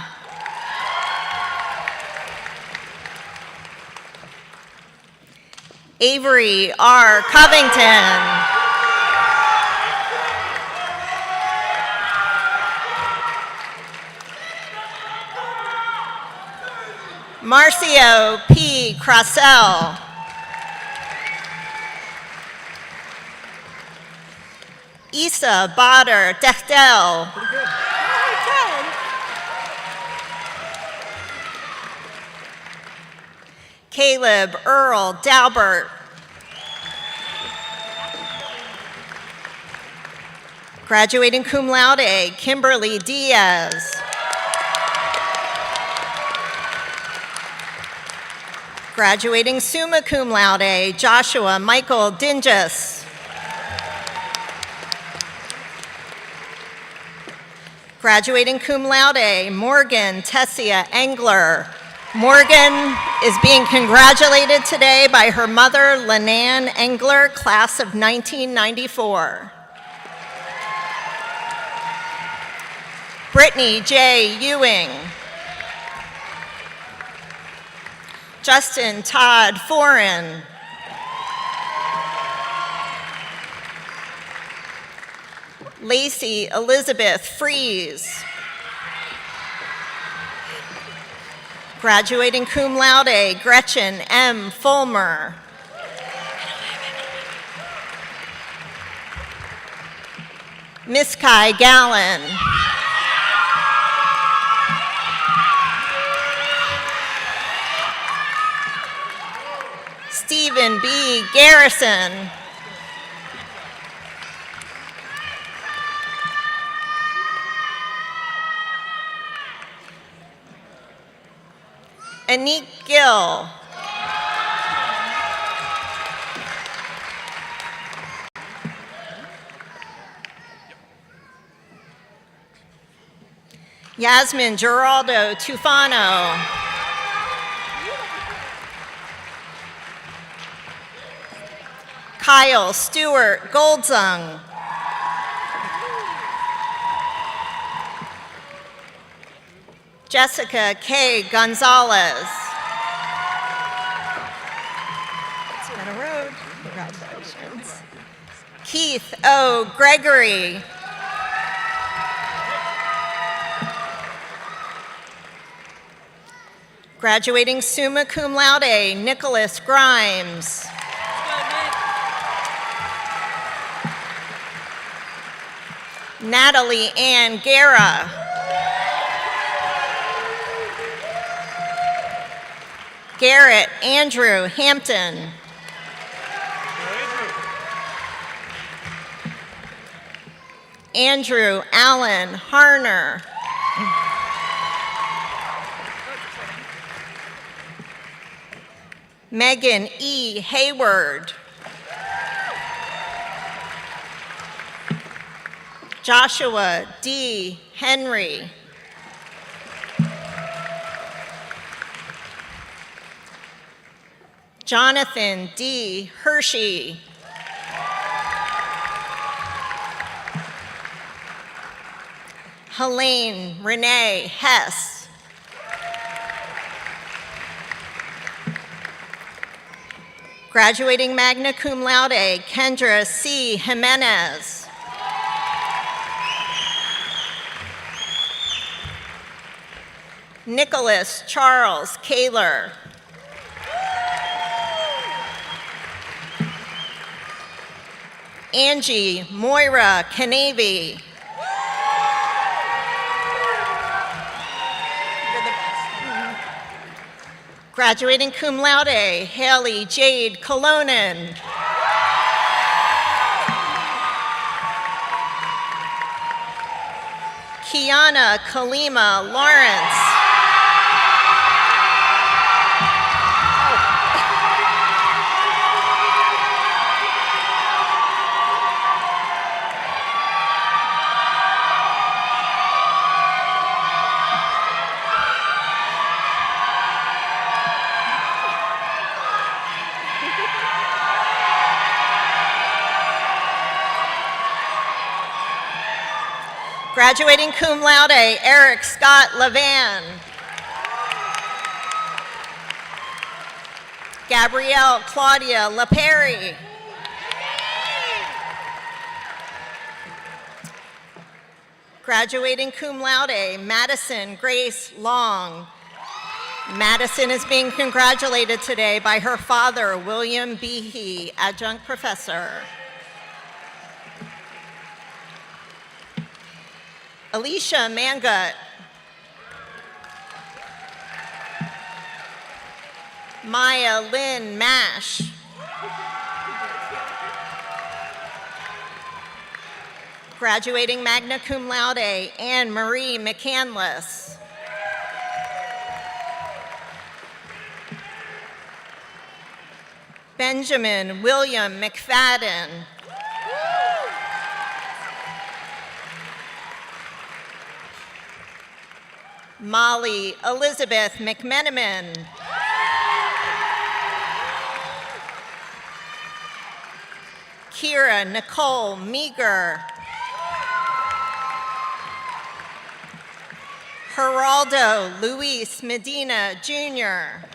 Avery R. Covington. Marcio P. Crossell. Issa Bader Dechtel. Caleb Earl Dalbert. Graduating cum laude, Kimberly Diaz. Graduating summa cum laude, Joshua Michael Dingus. Graduating cum laude, Morgan Tessia Engler. Morgan is being congratulated today by her mother, Lenan Engler, class of 1994. Brittany J. Ewing. Justin Todd Foran. Lacey Elizabeth Fries. Graduating cum laude, Gretchen M. Fulmer. Miss Kai Gallen. Stephen B. Garrison. Anique Gill. Yasmin Geraldo Tufano. Kyle Stewart Goldzung. Jessica K. Gonzalez. It's been a road. Congratulations. Keith O. Gregory. Graduating summa cum laude, Nicholas Grimes. Natalie Ann Guerra. Garrett Andrew Hampton. Andrew Allen Harner. Megan E. Hayward. Joshua D. Henry. Jonathan D. Hershey. Helene Renee Hess. Graduating magna cum laude, Kendra C. Jimenez. Nicholas Charles Kaler. Angie Moira Canavy. Graduating cum laude, Haley Jade Kolonen. Kiana Kalima Lawrence. Graduating cum laude, Eric Scott Levan. Gabrielle Claudia LaPerry. Graduating cum laude, Madison Grace Long. Madison is being congratulated today by her father, William Behe, adjunct professor. Alicia Mangut. Maya Lynn Mash. Graduating magna cum laude, Anne Marie McCandless. Benjamin William McFadden. Molly Elizabeth McMenamin. Kira Nicole Meager. Geraldo Luis Medina, Jr.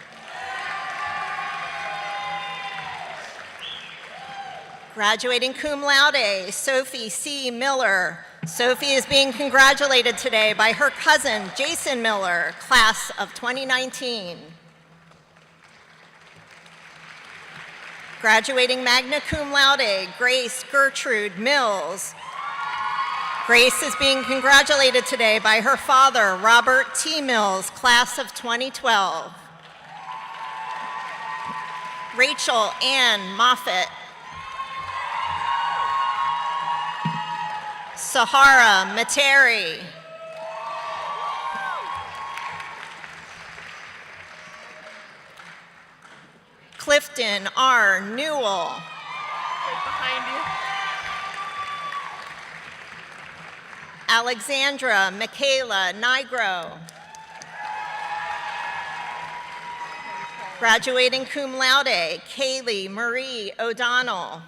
Graduating cum laude, Sophie C. Miller. Sophie is being congratulated today by her cousin, Jason Miller, class of 2019. Graduating magna cum laude, Grace Gertrude Mills. Grace is being congratulated today by her father, Robert T. Mills, class of 2012. Rachel Ann Moffett. Sahara Materi. Clifton R. Newell. Right behind you. Alexandra Michaela Nigro. Graduating cum laude, Keli Marie O'Donnell.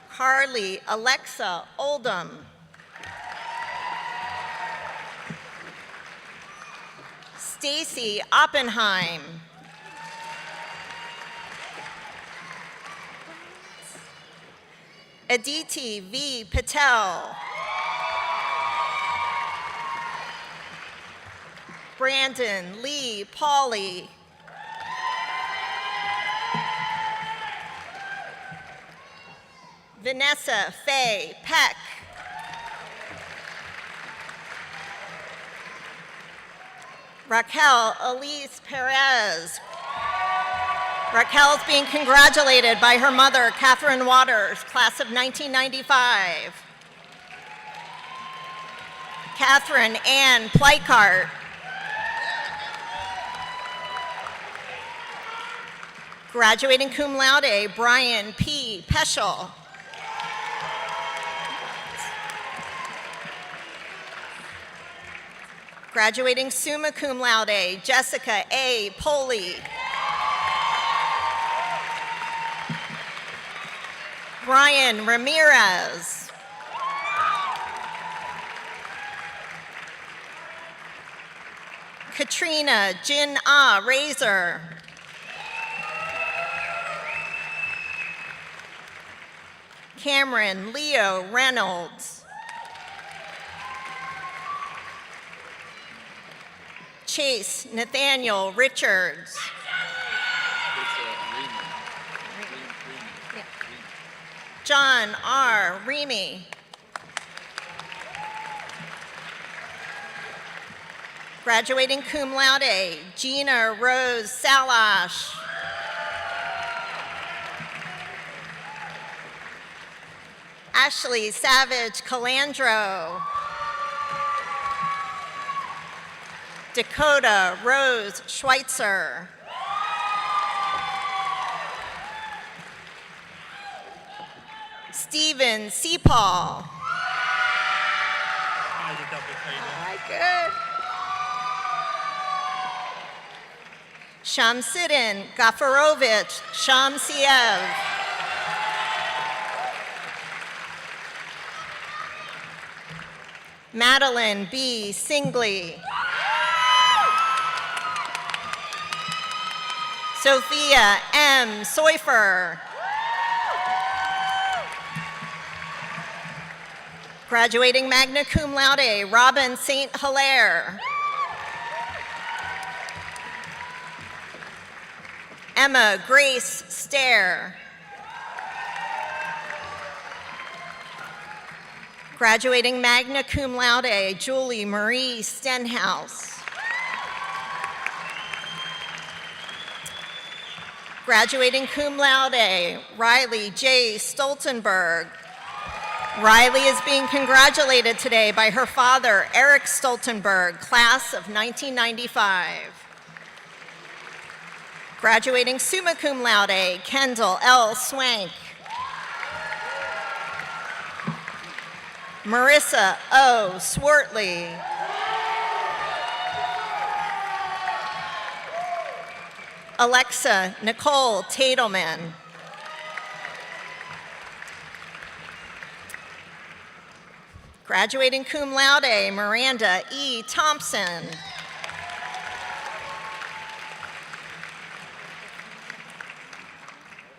Carly Alexa Oldham. Stacy Oppenheim. Aditi V. Patel. Brandon Lee Pauley. Vanessa Faye Peck. Raquel Elise Perez. Raquel is being congratulated by her mother, Catherine Waters, class of 1995. Catherine Ann Pleichart. Graduating cum laude, Brian P. Peschel. Graduating summa cum laude, Jessica A. Poley. Brian Ramirez. Katrina Jin Ah Razor. Cameron Leo Reynolds. Chase Nathaniel Richards. John R. Remy. Graduating cum laude, Gina Rose Salash. Ashley Savage Calandro. Dakota Rose Schweitzer. Stephen Seapaul. All right, good. Shamsidin Gafarovich Shamsiev. Madeline B. Singley. Sophia M. Soifer. Graduating magna cum laude, Robin St. Hilaire. Emma Grace Stair. Graduating magna cum laude, Julie Marie Stenhouse. Graduating cum laude, Riley J. Stoltenberg. Riley is being congratulated today by her father, Eric Stoltenberg, class of 1995. Graduating summa cum laude, Kendall L. Swank. Marissa O. Swartley. Alexa Nicole Tadelman. Graduating cum laude, Miranda E. Thompson.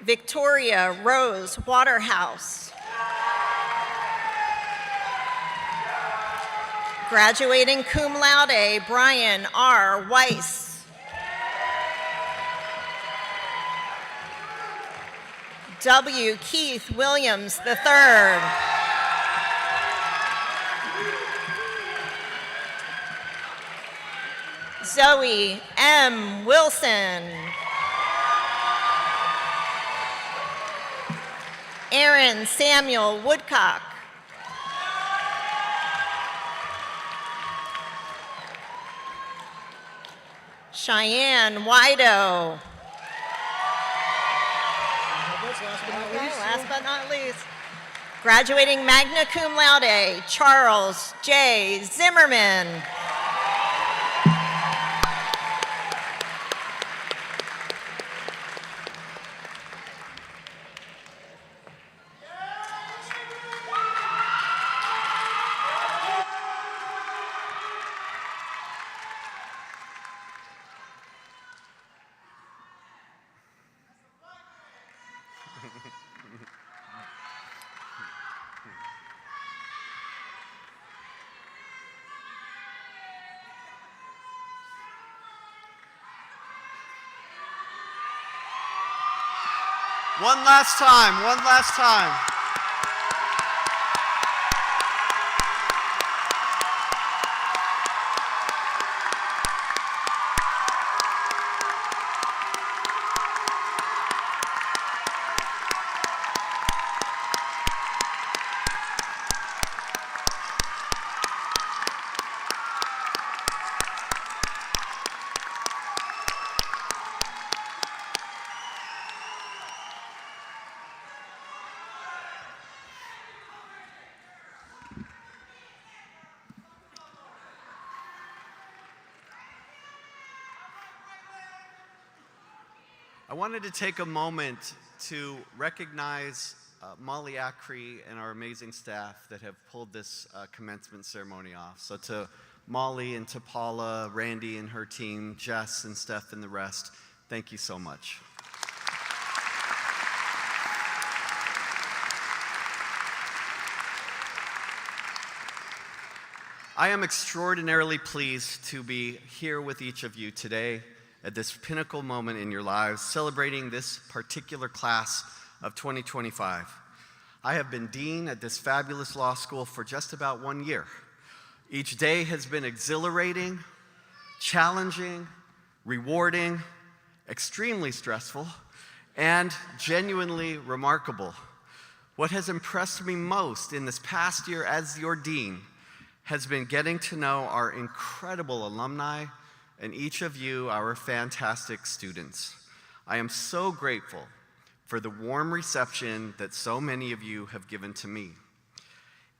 Victoria Rose Waterhouse. Graduating cum laude, Brian R. Weiss. W. Keith Williams III. Zoe M. Wilson. Aaron Samuel Woodcock. Cheyenne Wido. Last but not least. Graduating magna cum laude, Charles J. Zimmerman. One last time, one last time. I wanted to take a moment to recognize Molly Acree and our amazing staff that have pulled this commencement ceremony off. So to Molly and to Paula, Randi and her team, Jess and Steph and the rest, thank you so much. I am extraordinarily pleased to be here with each of you today at this pinnacle moment in your lives, celebrating this particular class of 2025. I have been dean at this fabulous law school for just about 1 year. Each day has been exhilarating, challenging, rewarding, extremely stressful, and genuinely remarkable. What has impressed me most in this past year as your dean has been getting to know our incredible alumni and each of you, our fantastic students. I am so grateful for the warm reception that so many of you have given to me.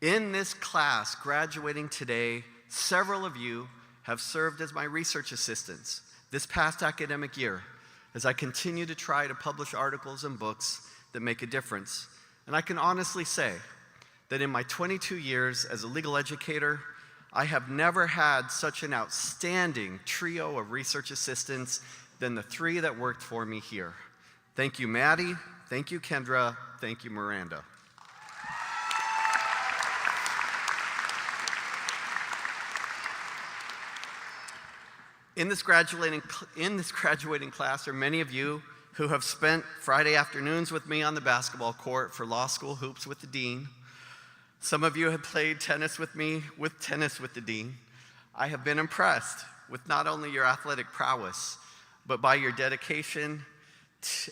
In this class graduating today, several of you have served as my research assistants this past academic year as I continue to try to publish articles and books that make a difference. And I can honestly say that in my 22 years as a legal educator, I have never had such an outstanding trio of research assistants than the three that worked for me here. Thank you, Maddie. Thank you, Kendra. Thank you, Miranda. In this graduating class are many of you who have spent Friday afternoons with me on the basketball court for law school hoops with the dean. Some of you have played tennis with me with Tennis with the Dean. I have been impressed with not only your athletic prowess, but by your dedication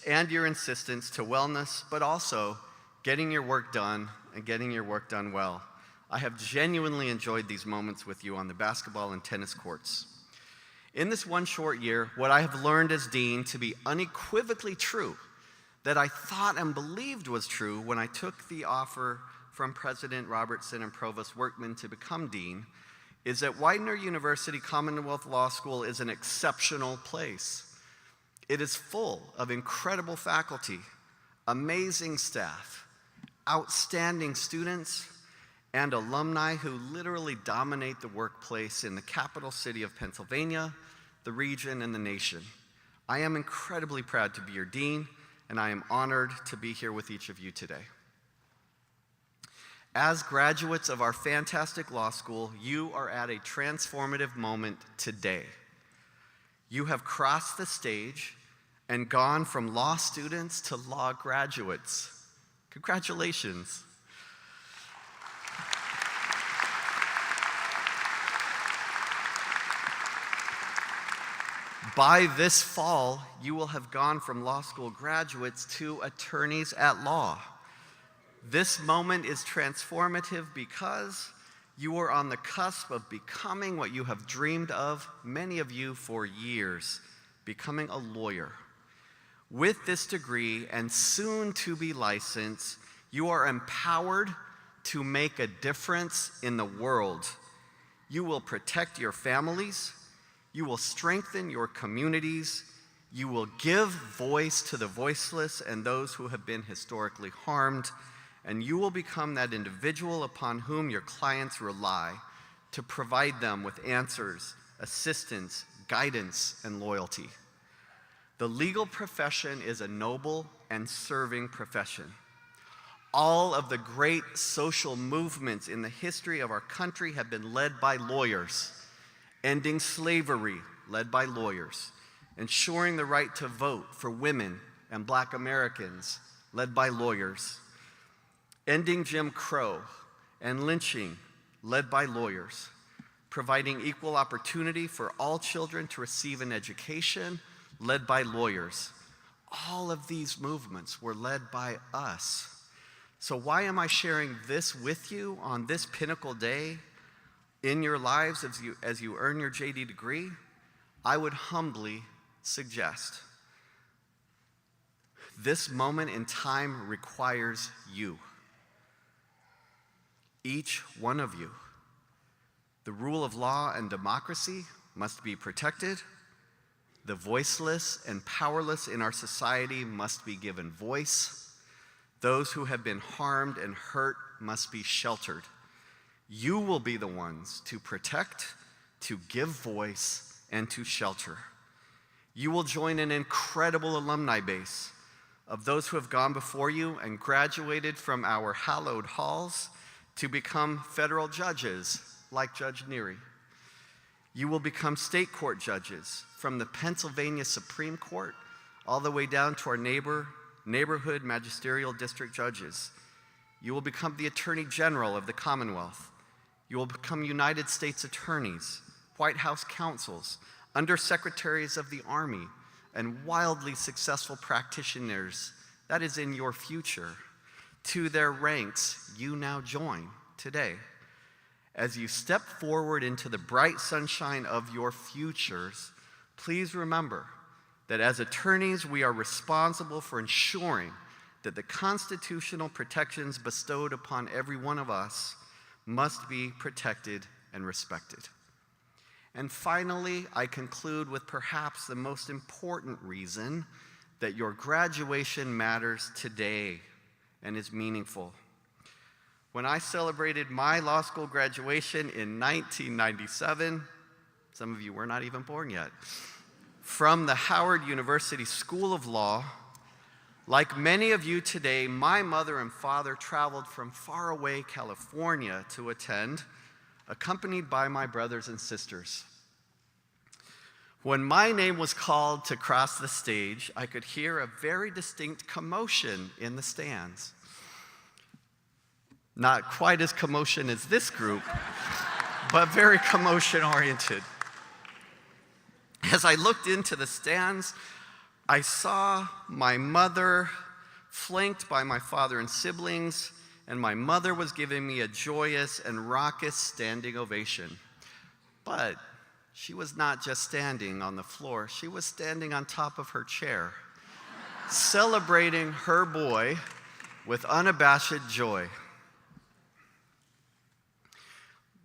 and your insistence to wellness, but also getting your work done and getting your work done well. I have genuinely enjoyed these moments with you on the basketball and tennis courts. In this one short year, what I have learned as dean to be unequivocally true, that I thought and believed was true when I took the offer from President Robertson and Provost Workman to become dean is that Widener University Commonwealth Law School is an exceptional place. It is full of incredible faculty, amazing staff, outstanding students, and alumni who literally dominate the workplace in the capital city of Pennsylvania, the region, and the nation. I am incredibly proud to be your dean, and I am honored to be here with each of you today. As graduates of our fantastic law school, you are at a transformative moment today. You have crossed the stage and gone from law students to law graduates. Congratulations. By this fall, you will have gone from law school graduates to attorneys at law. This moment is transformative because you are on the cusp of becoming what you have dreamed of, many of you for years, becoming a lawyer. With this degree and soon to be licensed, you are empowered to make a difference in the world. You will protect your families. You will strengthen your communities. You will give voice to the voiceless and those who have been historically harmed. And you will become that individual upon whom your clients rely to provide them with answers, assistance, guidance, and loyalty. The legal profession is a noble and serving profession. All of the great social movements in the history of our country have been led by lawyers. Ending slavery, led by lawyers. Ensuring the right to vote for women and Black Americans, led by lawyers. Ending Jim Crow and lynching, led by lawyers. Providing equal opportunity for all children to receive an education, led by lawyers. All of these movements were led by us. So why am I sharing this with you on this pinnacle day in your lives as you earn your JD degree? I would humbly suggest this moment in time requires you. Each one of you. The rule of law and democracy must be protected. The voiceless and powerless in our society must be given voice. Those who have been harmed and hurt must be sheltered. You will be the ones to protect, to give voice, and to shelter. You will join an incredible alumni base of those who have gone before you and graduated from our hallowed halls to become federal judges like Judge Neary. You will become state court judges from the Pennsylvania Supreme Court all the way down to our neighborhood magisterial district judges. You will become the Attorney General of the Commonwealth. You will become United States attorneys, White House counsels, undersecretaries of the Army, and wildly successful practitioners. That is in your future. To their ranks, you now join today. As you step forward into the bright sunshine of your futures, please remember that as attorneys, we are responsible for ensuring that the constitutional protections bestowed upon every one of us must be protected and respected. And finally, I conclude with perhaps the most important reason that your graduation matters today and is meaningful. When I celebrated my law school graduation in 1997, some of you were not even born yet, from the Howard University School of Law, like many of you today, my mother and father traveled from faraway California to attend, accompanied by my brothers and sisters. When my name was called to cross the stage, I could hear a very distinct commotion in the stands. Not quite as commotion as this group, but very commotion-oriented. As I looked into the stands, I saw my mother flanked by my father and siblings, and my mother was giving me a joyous and raucous standing ovation. But she was not just standing on the floor, she was standing on top of her chair, celebrating her boy with unabashed joy.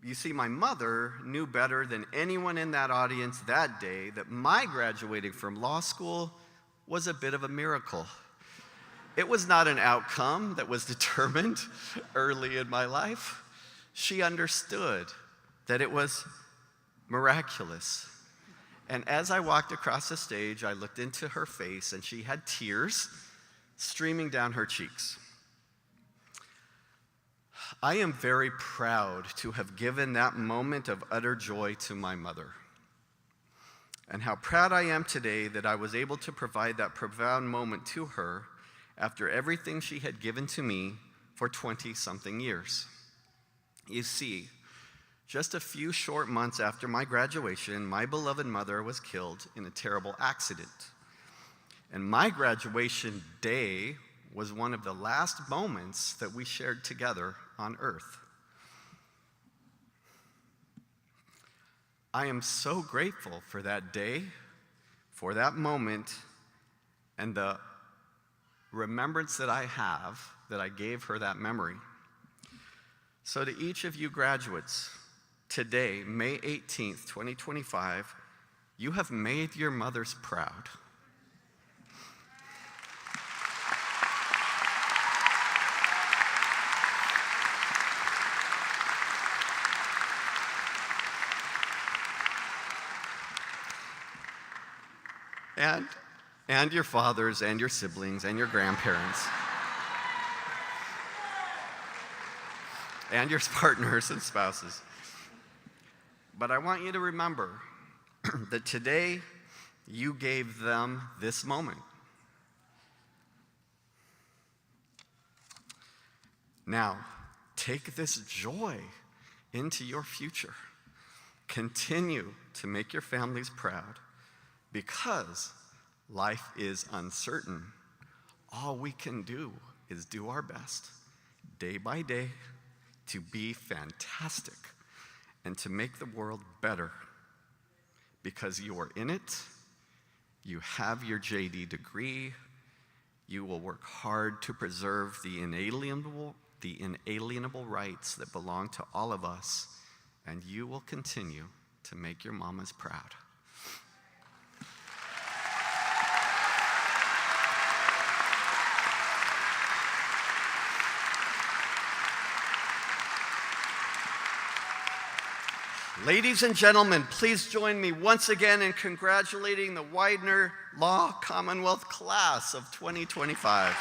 You see, my mother knew better than anyone in that audience that day that my graduating from law school was a bit of a miracle. It was not an outcome that was determined early in my life. She understood that it was miraculous. And as I walked across the stage, I looked into her face, and she had tears streaming down her cheeks. I am very proud to have given that moment of utter joy to my mother. And how proud I am today that I was able to provide that profound moment to her after everything she had given to me for 20-something years. You see, just a few short months after my graduation, my beloved mother was killed in a terrible accident. And my graduation day was one of the last moments that we shared together on earth. I am so grateful for that day, for that moment, and the remembrance that I have that I gave her that memory. So to each of you graduates, today, May 18th, 2025, you have made your mothers proud. And your fathers and your siblings and your grandparents and your partners and spouses. But I want you to remember that today you gave them this moment. Now, take this joy into your future. Continue to make your families proud. Because life is uncertain, all we can do is do our best, day by day, to be fantastic and to make the world better. Because you are in it, you have your JD degree, you will work hard to preserve the inalienable rights that belong to all of us, and you will continue to make your mamas proud. Ladies and gentlemen, please join me once again in congratulating the Widener Law Commonwealth class of 2025.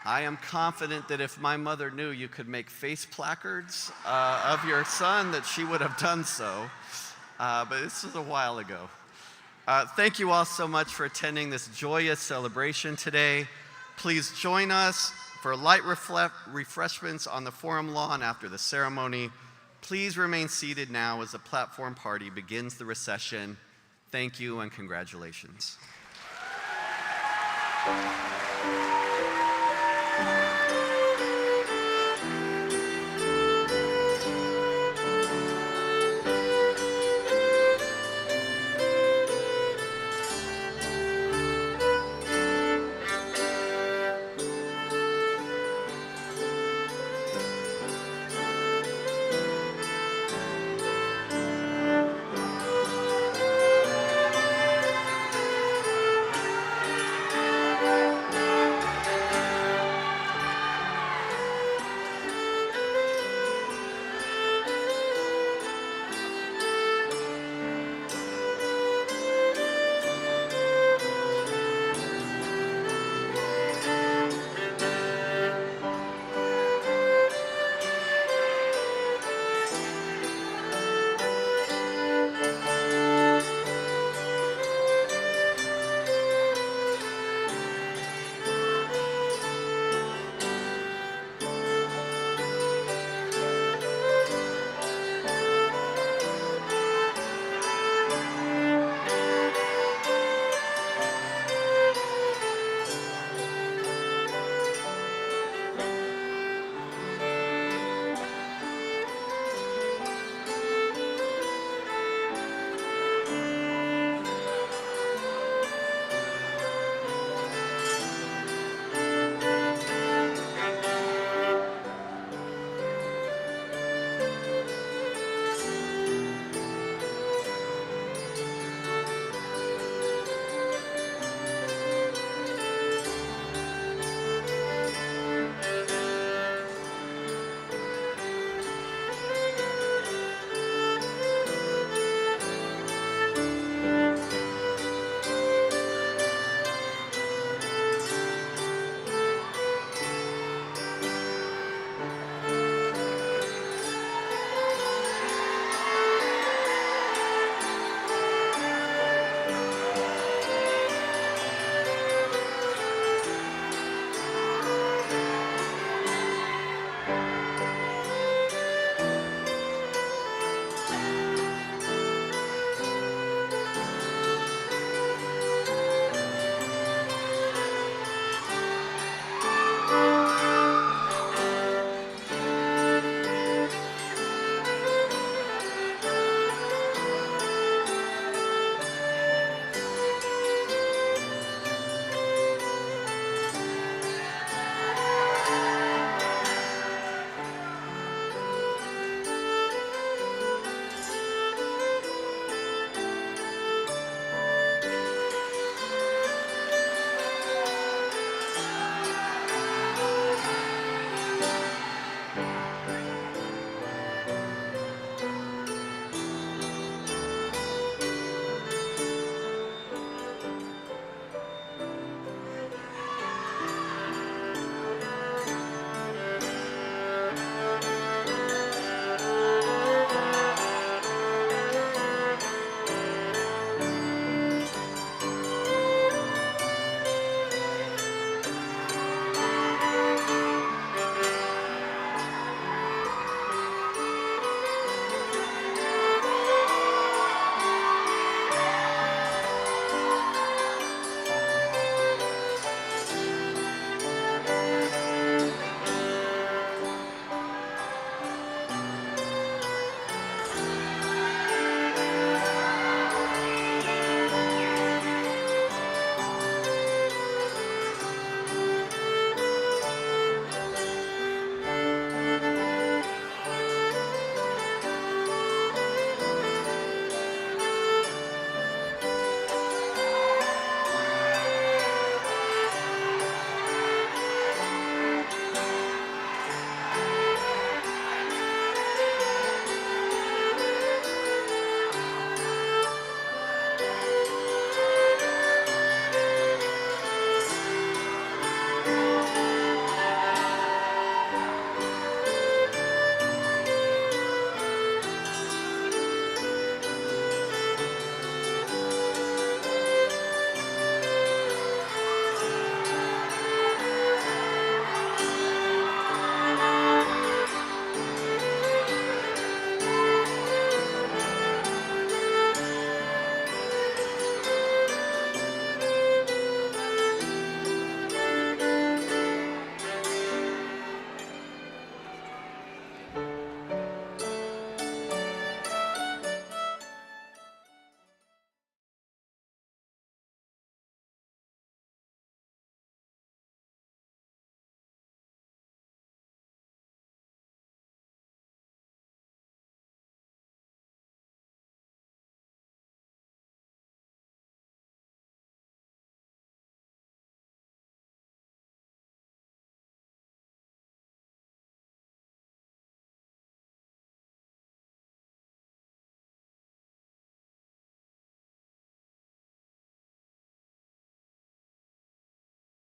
I am confident that if my mother knew you could make face placards of your son, that she would have done so. But this was a while ago. Thank you all so much for attending this joyous celebration today. Please join us for light refreshments on the forum lawn after the ceremony. Please remain seated now as the platform party begins the recession. Thank you and congratulations.